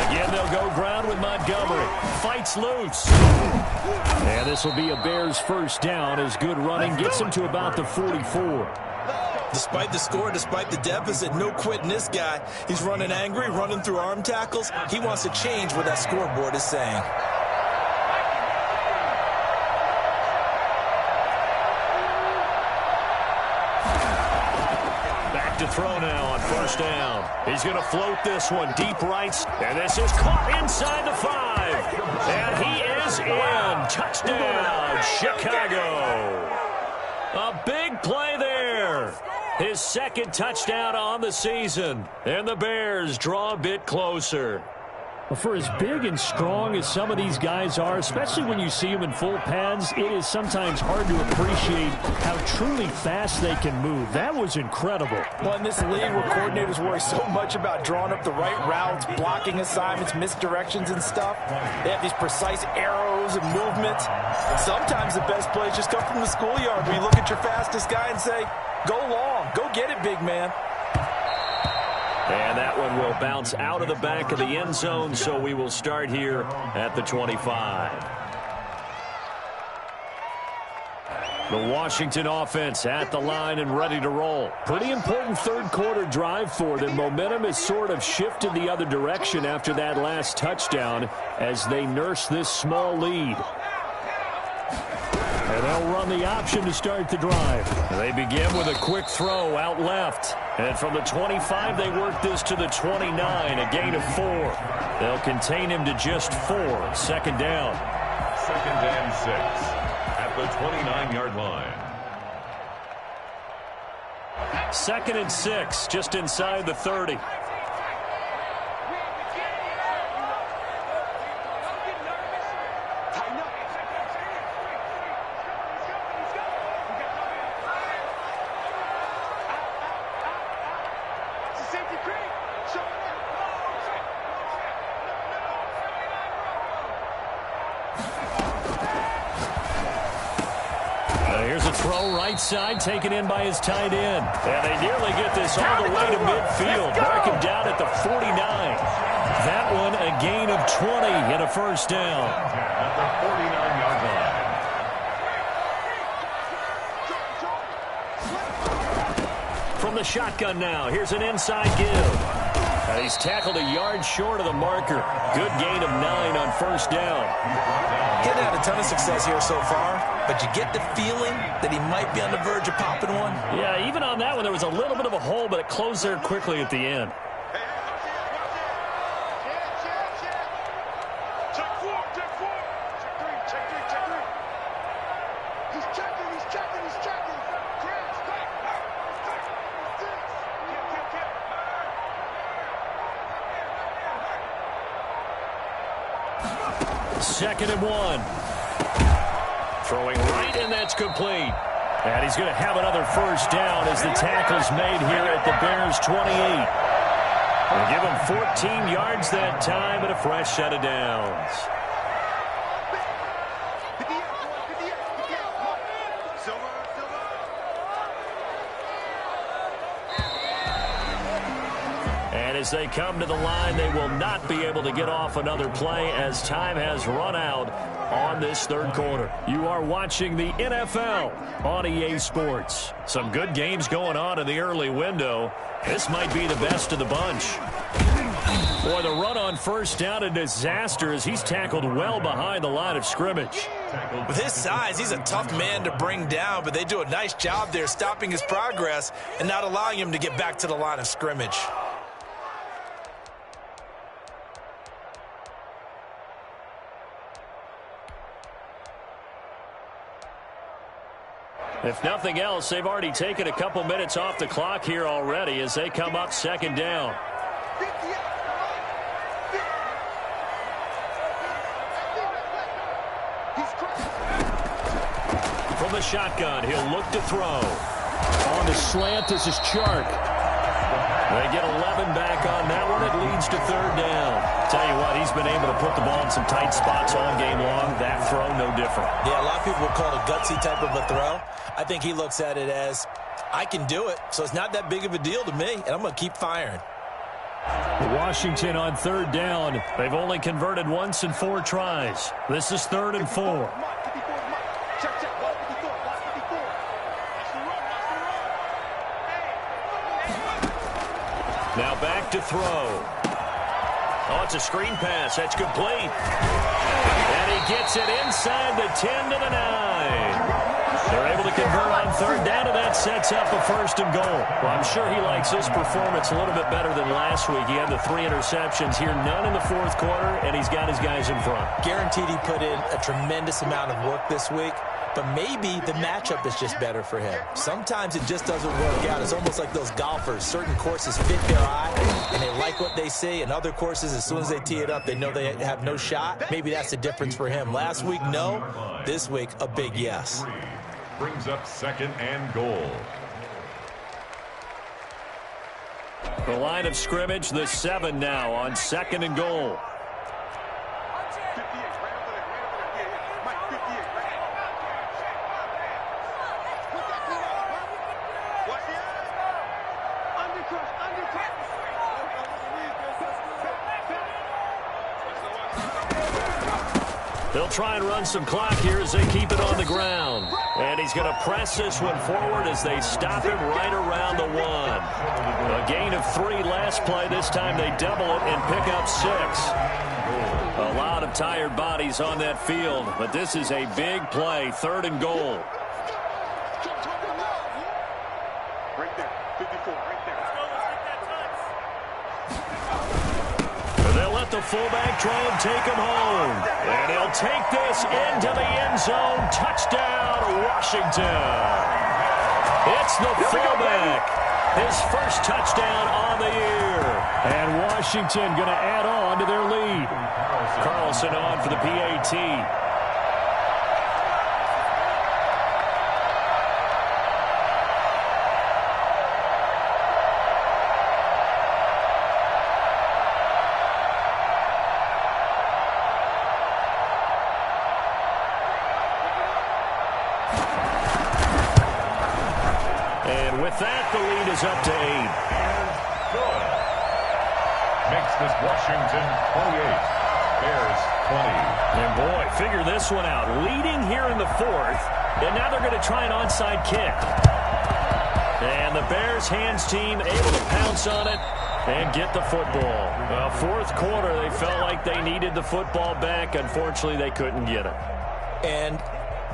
Again, they'll go ground with Montgomery. Fights loose. And this will be a Bears first down as good running gets him to about the 44. Despite the score, despite the deficit, no quitting this guy. He's running angry, running through arm tackles. He wants to change what that scoreboard is saying. Back to throw now on 1st down. He's going to float this one deep right. And this is caught inside the 5. And he is in. Touchdown, Chicago. A big play there. His 2nd touchdown on the season. And the Bears draw a bit closer. Well, for as big and strong as some of these guys are, especially when you see them in full pads, it is sometimes hard to appreciate how truly fast they can move. That was incredible. Well, in this league where coordinators worry so much about drawing up the right routes, blocking assignments, misdirections and stuff, they have these precise arrows and movements. Sometimes the best plays just come from the schoolyard where you look at your fastest guy and say, go long, go get it, big man. And that one will bounce out of the back of the end zone, so we will start here at the 25. The Washington offense at the line and ready to roll. Pretty important third quarter drive for them. Momentum has sort of shifted the other direction after that last touchdown as they nurse this small lead. And they'll run the option to start the drive. They begin with a quick throw out left. And from the 25, they work this to the 29, a gain of 4. They'll contain him to just 4. Second down. 2nd and 6 at the 29-yard line. 2nd and 6, just inside the 30. Side taken in by his tight end. And they nearly get this all the way to midfield. Mark him down at the 49. That one a gain of 20 and a first down. At the 49-yard line. From the shotgun now, here's an inside give. And he's tackled a yard short of the marker. Good gain of 9 on first down. He hasn't had a ton of success here so far, but you get the feeling that he might be on the verge of popping one. Yeah, even on that one, there was a little bit of a hole, but it closed there quickly at the end. Second and 1. Throwing right, and that's complete. And he's going to have another first down as the tackle's made here at the Bears' 28. They give him 14 yards that time and a fresh set of downs. And as they come to the line, they will not be able to get off another play as time has run out on this third quarter. You are watching the NFL on EA Sports. Some good games going on in the early window. This might be the best of the bunch. Boy, the run on first down, a disaster as he's tackled well behind the line of scrimmage. With his size, he's a tough man to bring down, but they do a nice job there stopping his progress and not allowing him to get back to the line of scrimmage. If nothing else, they've already taken a couple minutes off the clock here already as they come up second down. From the shotgun, he'll look to throw. On the slant, this is Chark. They get 11 back on that one. It leads to third down. Tell you what, he's been able to put the ball in some tight spots all game long. That throw, no different. Yeah, a lot of people would call it a gutsy type of a throw. I think he looks at it as, I can do it, so it's not that big of a deal to me, and I'm going to keep firing. Washington on third down. They've only converted once in 4 tries. This is 3rd and 4. Now back to throw. Oh, it's a screen pass. That's complete. And he gets it inside the 10 to the 9. They're able to convert on third down, and that sets up a 1st and goal. Well, I'm sure he likes his performance a little bit better than last week. He had the 3 interceptions here, none in the 4th quarter, and he's got his guys in front. Guaranteed he put in a tremendous amount of work this week, but maybe the matchup is just better for him. Sometimes it just doesn't work out. It's almost like those golfers. Certain courses fit their eye, and they like what they see, and other courses, as soon as they tee it up, they know they have no shot. Maybe that's the difference for him. Last week, no. This week, a big yes. Brings up 2nd and goal. The line of scrimmage, the 7 now on 2nd and goal. They'll try and run some clock here as they keep it on the ground. And he's going to press this one forward as they stop him right around the 1. A gain of 3 last play. This time they double it and pick up 6. A lot of tired bodies on that field, but this is a big play, 3rd and goal. Right there, 54, right there. They'll let the fullback try and take him home. And he'll take this into the end zone. Touchdown, Washington. It's the fullback. His first touchdown on the year. And Washington going to add on to their lead. Carlson on for the PAT. And with that, the lead is up to 8. Good. Makes this Washington 28. Bears 20. And boy, figure this one out. Leading here in the 4th, and now they're going to try an onside kick. And the Bears hands team able to pounce on it and get the football. 4th quarter, they felt like they needed the football back. Unfortunately, they couldn't get it. And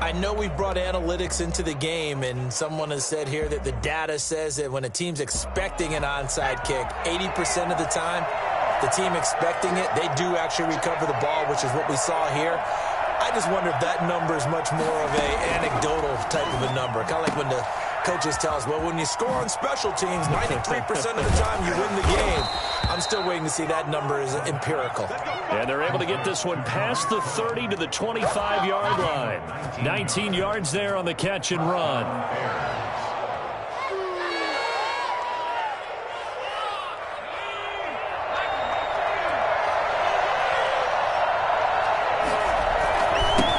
I know we've brought analytics into the game, and someone has said here that the data says that when a team's expecting an onside kick, 80% of the time, the team expecting it, they do actually recover the ball, which is what we saw here. I just wonder if that number is much more of an anecdotal type of a number. Kind of like when the coaches tell us, well, when you score on special teams, 93% of the time you win the game. I'm still waiting to see that number is empirical. And they're able to get this one past the 30 to the 25-yard line. 19 yards there on the catch and run.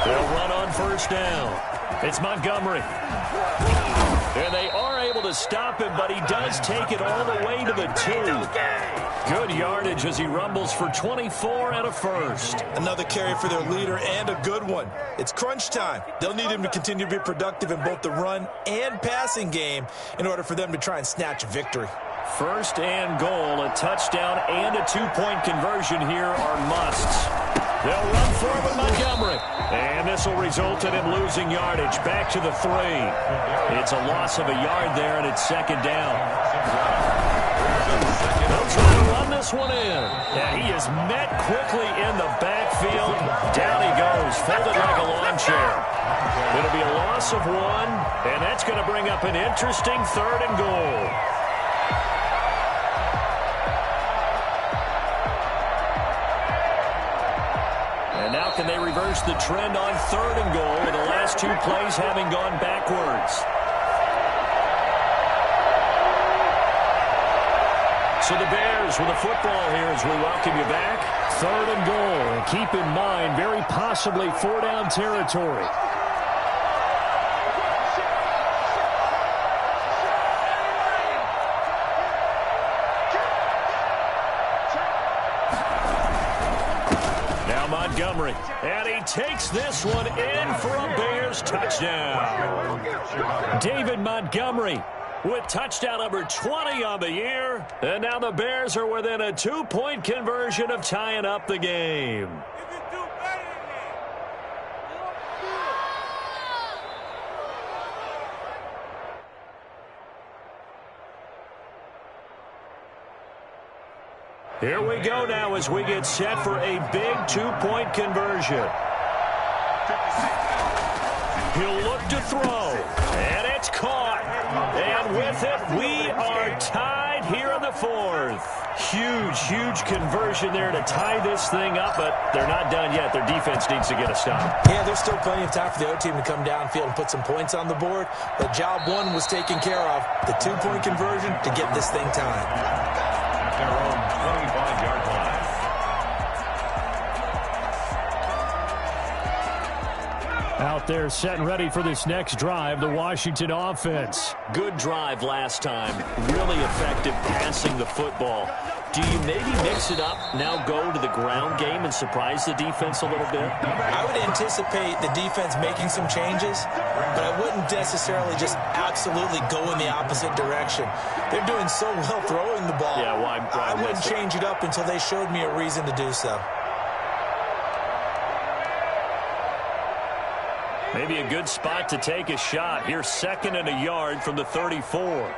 They'll run on first down. It's Montgomery. And they are able to stop him, but he does take it all the way to the 2. Good yardage as he rumbles for 24 and a first. Another carry for their leader and a good one. It's crunch time. They'll need him to continue to be productive in both the run and passing game in order for them to try and snatch a victory. First and goal, a touchdown and a 2-point conversion here are musts. They'll run for it with Montgomery. And this will result in him losing yardage back to the 3. It's a loss of a yard there, and it's 2nd down. They'll try to run this one in. Yeah, he is met quickly in the backfield. Down he goes, folded like a lawn chair. It'll be a loss of 1, and that's going to bring up an interesting 3rd and goal. Now can they reverse the trend on 3rd and goal with the last 2 plays having gone backwards? So the Bears with the football here as we welcome you back. 3rd and goal. And keep in mind, very possibly 4-down territory. Montgomery, and he takes this one in for a Bears touchdown. David Montgomery with touchdown number 20 on the year, and now the Bears are within a 2-point conversion of tying up the game. Here we go now as we get set for a big 2-point conversion. He'll look to throw, and it's caught. And with it, we are tied here in the 4th. Huge conversion there to tie this thing up, but they're not done yet. Their defense needs to get a stop. Yeah, there's still plenty of time for the O team to come downfield and put some points on the board, but job 1 was taken care of. The 2-point conversion to get this thing tied. Their own 25-yard line. Out there set and ready for this next drive, the Washington offense. Good drive last time. Really effective passing the football. do you maybe mix it up, now go to the ground game and surprise the defense a little bit? I would anticipate the defense making some changes, but I wouldn't necessarily just absolutely go in the opposite direction. They're doing so well throwing the ball. Yeah, well, I wouldn't change it up until they showed me a reason to do so. Maybe a good spot to take a shot. Here's 2nd and a yard from the 34.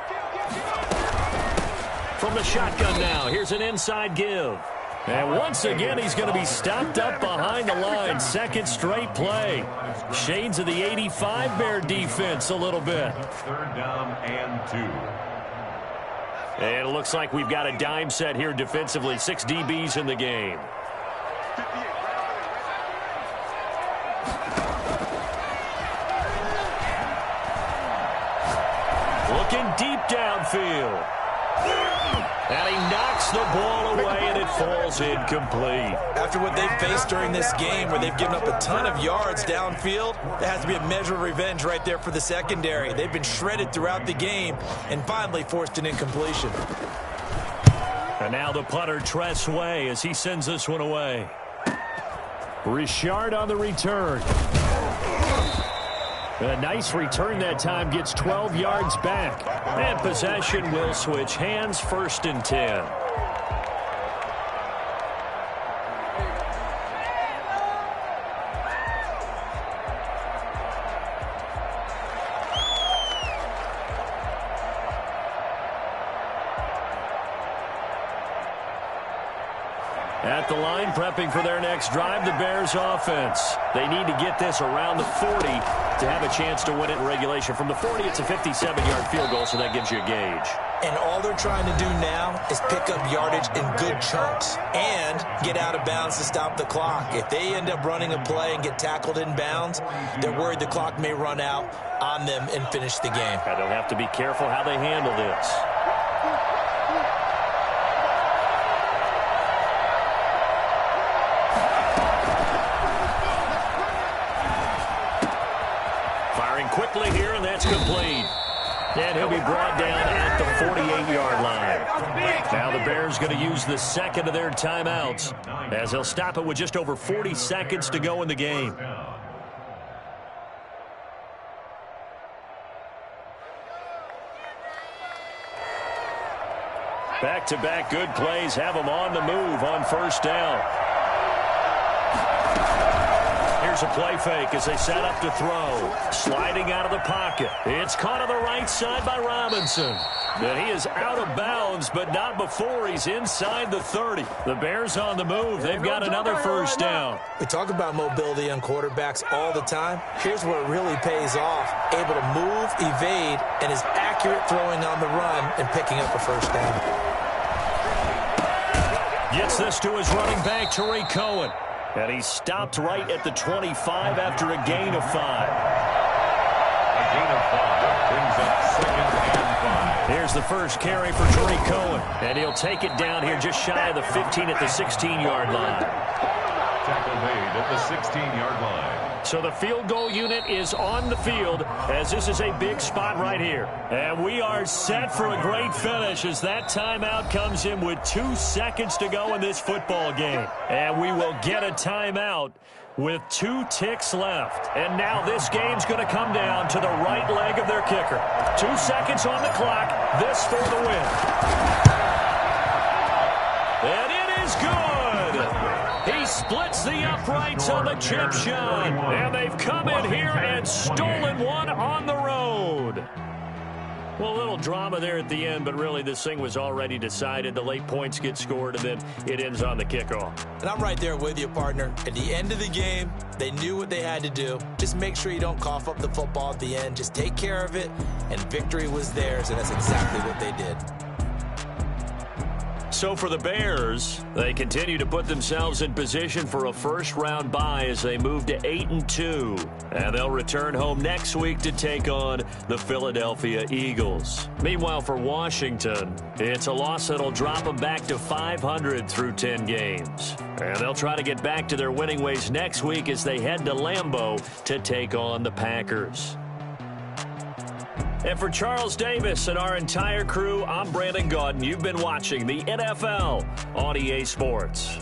From the shotgun now, here's an inside give. And once again, he's going to be stopped up behind the line. 2nd straight play. Shades of the 85 Bear defense a little bit. 3rd down and 2. And it looks like we've got a dime set here defensively. 6 DBs in the game. Looking deep downfield. And he knocks the ball away, and it falls incomplete. After what they've faced during this game, where they've given up a ton of yards downfield, there has to be a measure of revenge right there for the secondary. They've been shredded throughout the game and finally forced an incompletion. And now the punter, Tress Way, as he sends this one away. Richard on the return. A nice return that time, gets 12 yards back. And possession will switch hands, 1st and 10. At the line, prepping for their next drive, the Bears offense. They need to get this around the 40 to have a chance to win it in regulation. From the 40, it's a 57-yard field goal, so that gives you a gauge. And all they're trying to do now is pick up yardage in good chunks and get out of bounds to stop the clock. If they end up running a play and get tackled in bounds, they're worried the clock may run out on them and finish the game. And they'll have to be careful how they handle this. Quickly here, and that's complete. And he'll be brought down at the 48-yard line. Now the Bears going to use the 2nd of their timeouts, as they'll stop it with just over 40 seconds to go in the game. Back-to-back good plays have them on the move on 1st down. Here's a play fake as they set up to throw. Sliding out of the pocket. It's caught on the right side by Robinson. And he is out of bounds, but not before he's inside the 30. The Bears on the move. They've got another 1st down. We talk about mobility on quarterbacks all the time. Here's where it really pays off. Able to move, evade, and is accurate throwing on the run and picking up a 1st down. Gets this to his running back, Tariq Cohen. And he's stopped right at the 25 after a gain of 5. A gain of 5 brings up 2nd and 5. Here's the first carry for Tariq Cohen. And he'll take it down here just shy of the 15 at the 16-yard line. Tackle made at the 16-yard line. So the field goal unit is on the field, as this is a big spot right here. And we are set for a great finish as that timeout comes in with 2 seconds to go in this football game. And we will get a timeout with 2 ticks left. And now this game's going to come down to the right leg of their kicker. 2 seconds on the clock. This for the win. And it is good. He splits the uprights on the chip shot. And they've come in here and stolen one on the road. Well, a little drama there at the end, but really this thing was already decided. The late points get scored, and then it ends on the kickoff. And I'm right there with you, partner. At the end of the game, they knew what they had to do. Just make sure you don't cough up the football at the end. Just take care of it, and victory was theirs, and that's exactly what they did. So for the Bears, they continue to put themselves in position for a first-round bye as they move to 8-2. And they'll return home next week to take on the Philadelphia Eagles. Meanwhile, for Washington, it's a loss that'll drop them back to 500 through 10 games. And they'll try to get back to their winning ways next week as they head to Lambeau to take on the Packers. And for Charles Davis and our entire crew, I'm Brandon Gaudin. You've been watching the NFL on EA Sports.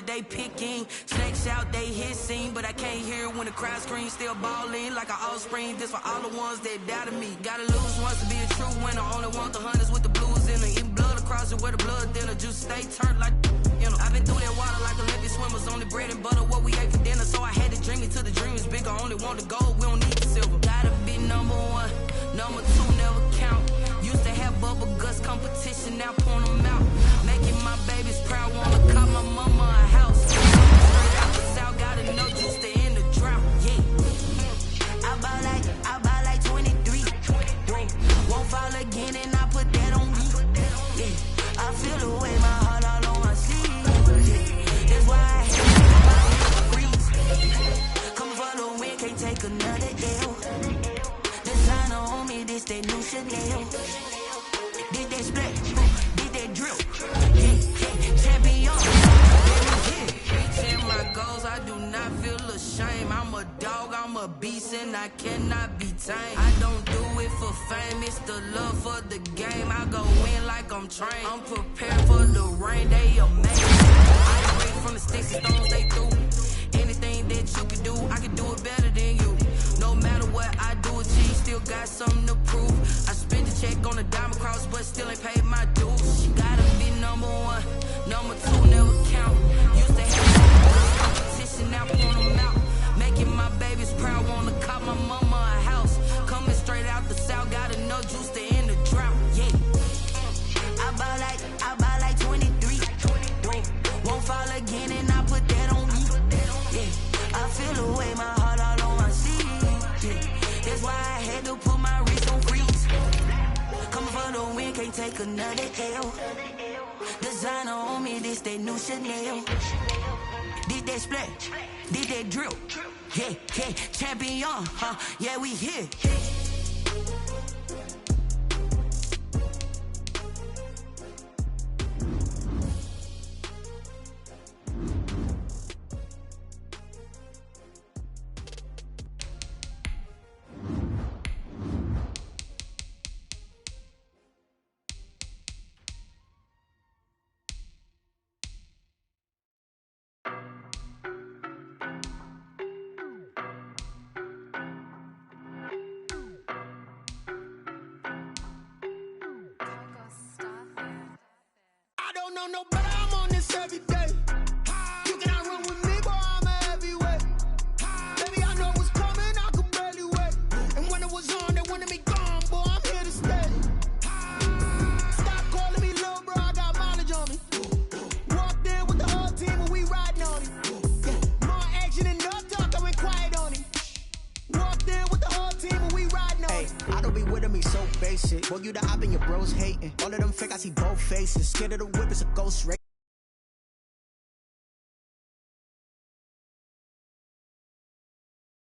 They picking snakes out, they hissing, but I can't hear when the crowd screams. Still balling like an offspring. This for all the ones that doubted me. Gotta lose once to be a true winner. Only want the hunters with the blues in it. Eating blood across it where the blood thinner. Juice stay turned like you know. I've been through that water like Olympic swimmers. Only bread and butter what we ate for dinner. So I had to dream it till the dream is bigger. Only want the gold, we don't need the silver. Gotta be number one, number two never count. Used to have bubble guts competition, now point them out. Making my babies proud, wanna call my mama a house. Straight out the south, gotta know juice to end the drought. Yeah, I buy like 23. Won't fall again, and I put that on me. Yeah, I feel the way, my heart all on my sleeve. Yeah, that's why I had to freeze. Come for the win, can't take another L. Designer on me, this that new Chanel. Did that split, did that drill. Champion. Reaching my goals, I do not feel ashamed. I'm a dog, I'm a beast, and I cannot be tamed. I don't do it for fame, it's the love for the game. I go in like I'm trained. I'm prepared for the rain, they amazing. I break from the sticks and stones they threw. Anything that you can do, I can do it better than you. No matter what I do, achieve, still got something to prove. I spent a check on a diamond cross, but still ain't paid my dues. You gotta be number one, number two never count. Used to have competition, now point them out. Making my babies proud, wanna call my mama a house. Coming straight out the south, gotta know juice to end the drought. Yeah, I buy like 23. Won't fall again, and I put that on me. Yeah, I feel the way, my heart all on my sleeve. Yeah, that's why I had to put my wrist on freeze. Coming for the win, can't take another L. Designer on me, this that new Chanel. Did that split, did that drill. Yeah, champion, yeah, we here. No, but I'm on this every day. You cannot run with me, boy, I'm a heavyweight. Baby, I know what's coming, I could barely wait. And when it was on, they wanted me gone, boy, I'm here to stay. Stop calling me little bro, I got mileage on me. Walked in with the whole team and we riding on it. Yeah, more action and no talk, I went quiet on it. Walked in with the whole team and we riding on it. I don't be with me so basic. Boy, you the op and your bros hating. All of them fake, I see both faces. Scared of the whip, it's a ghost race.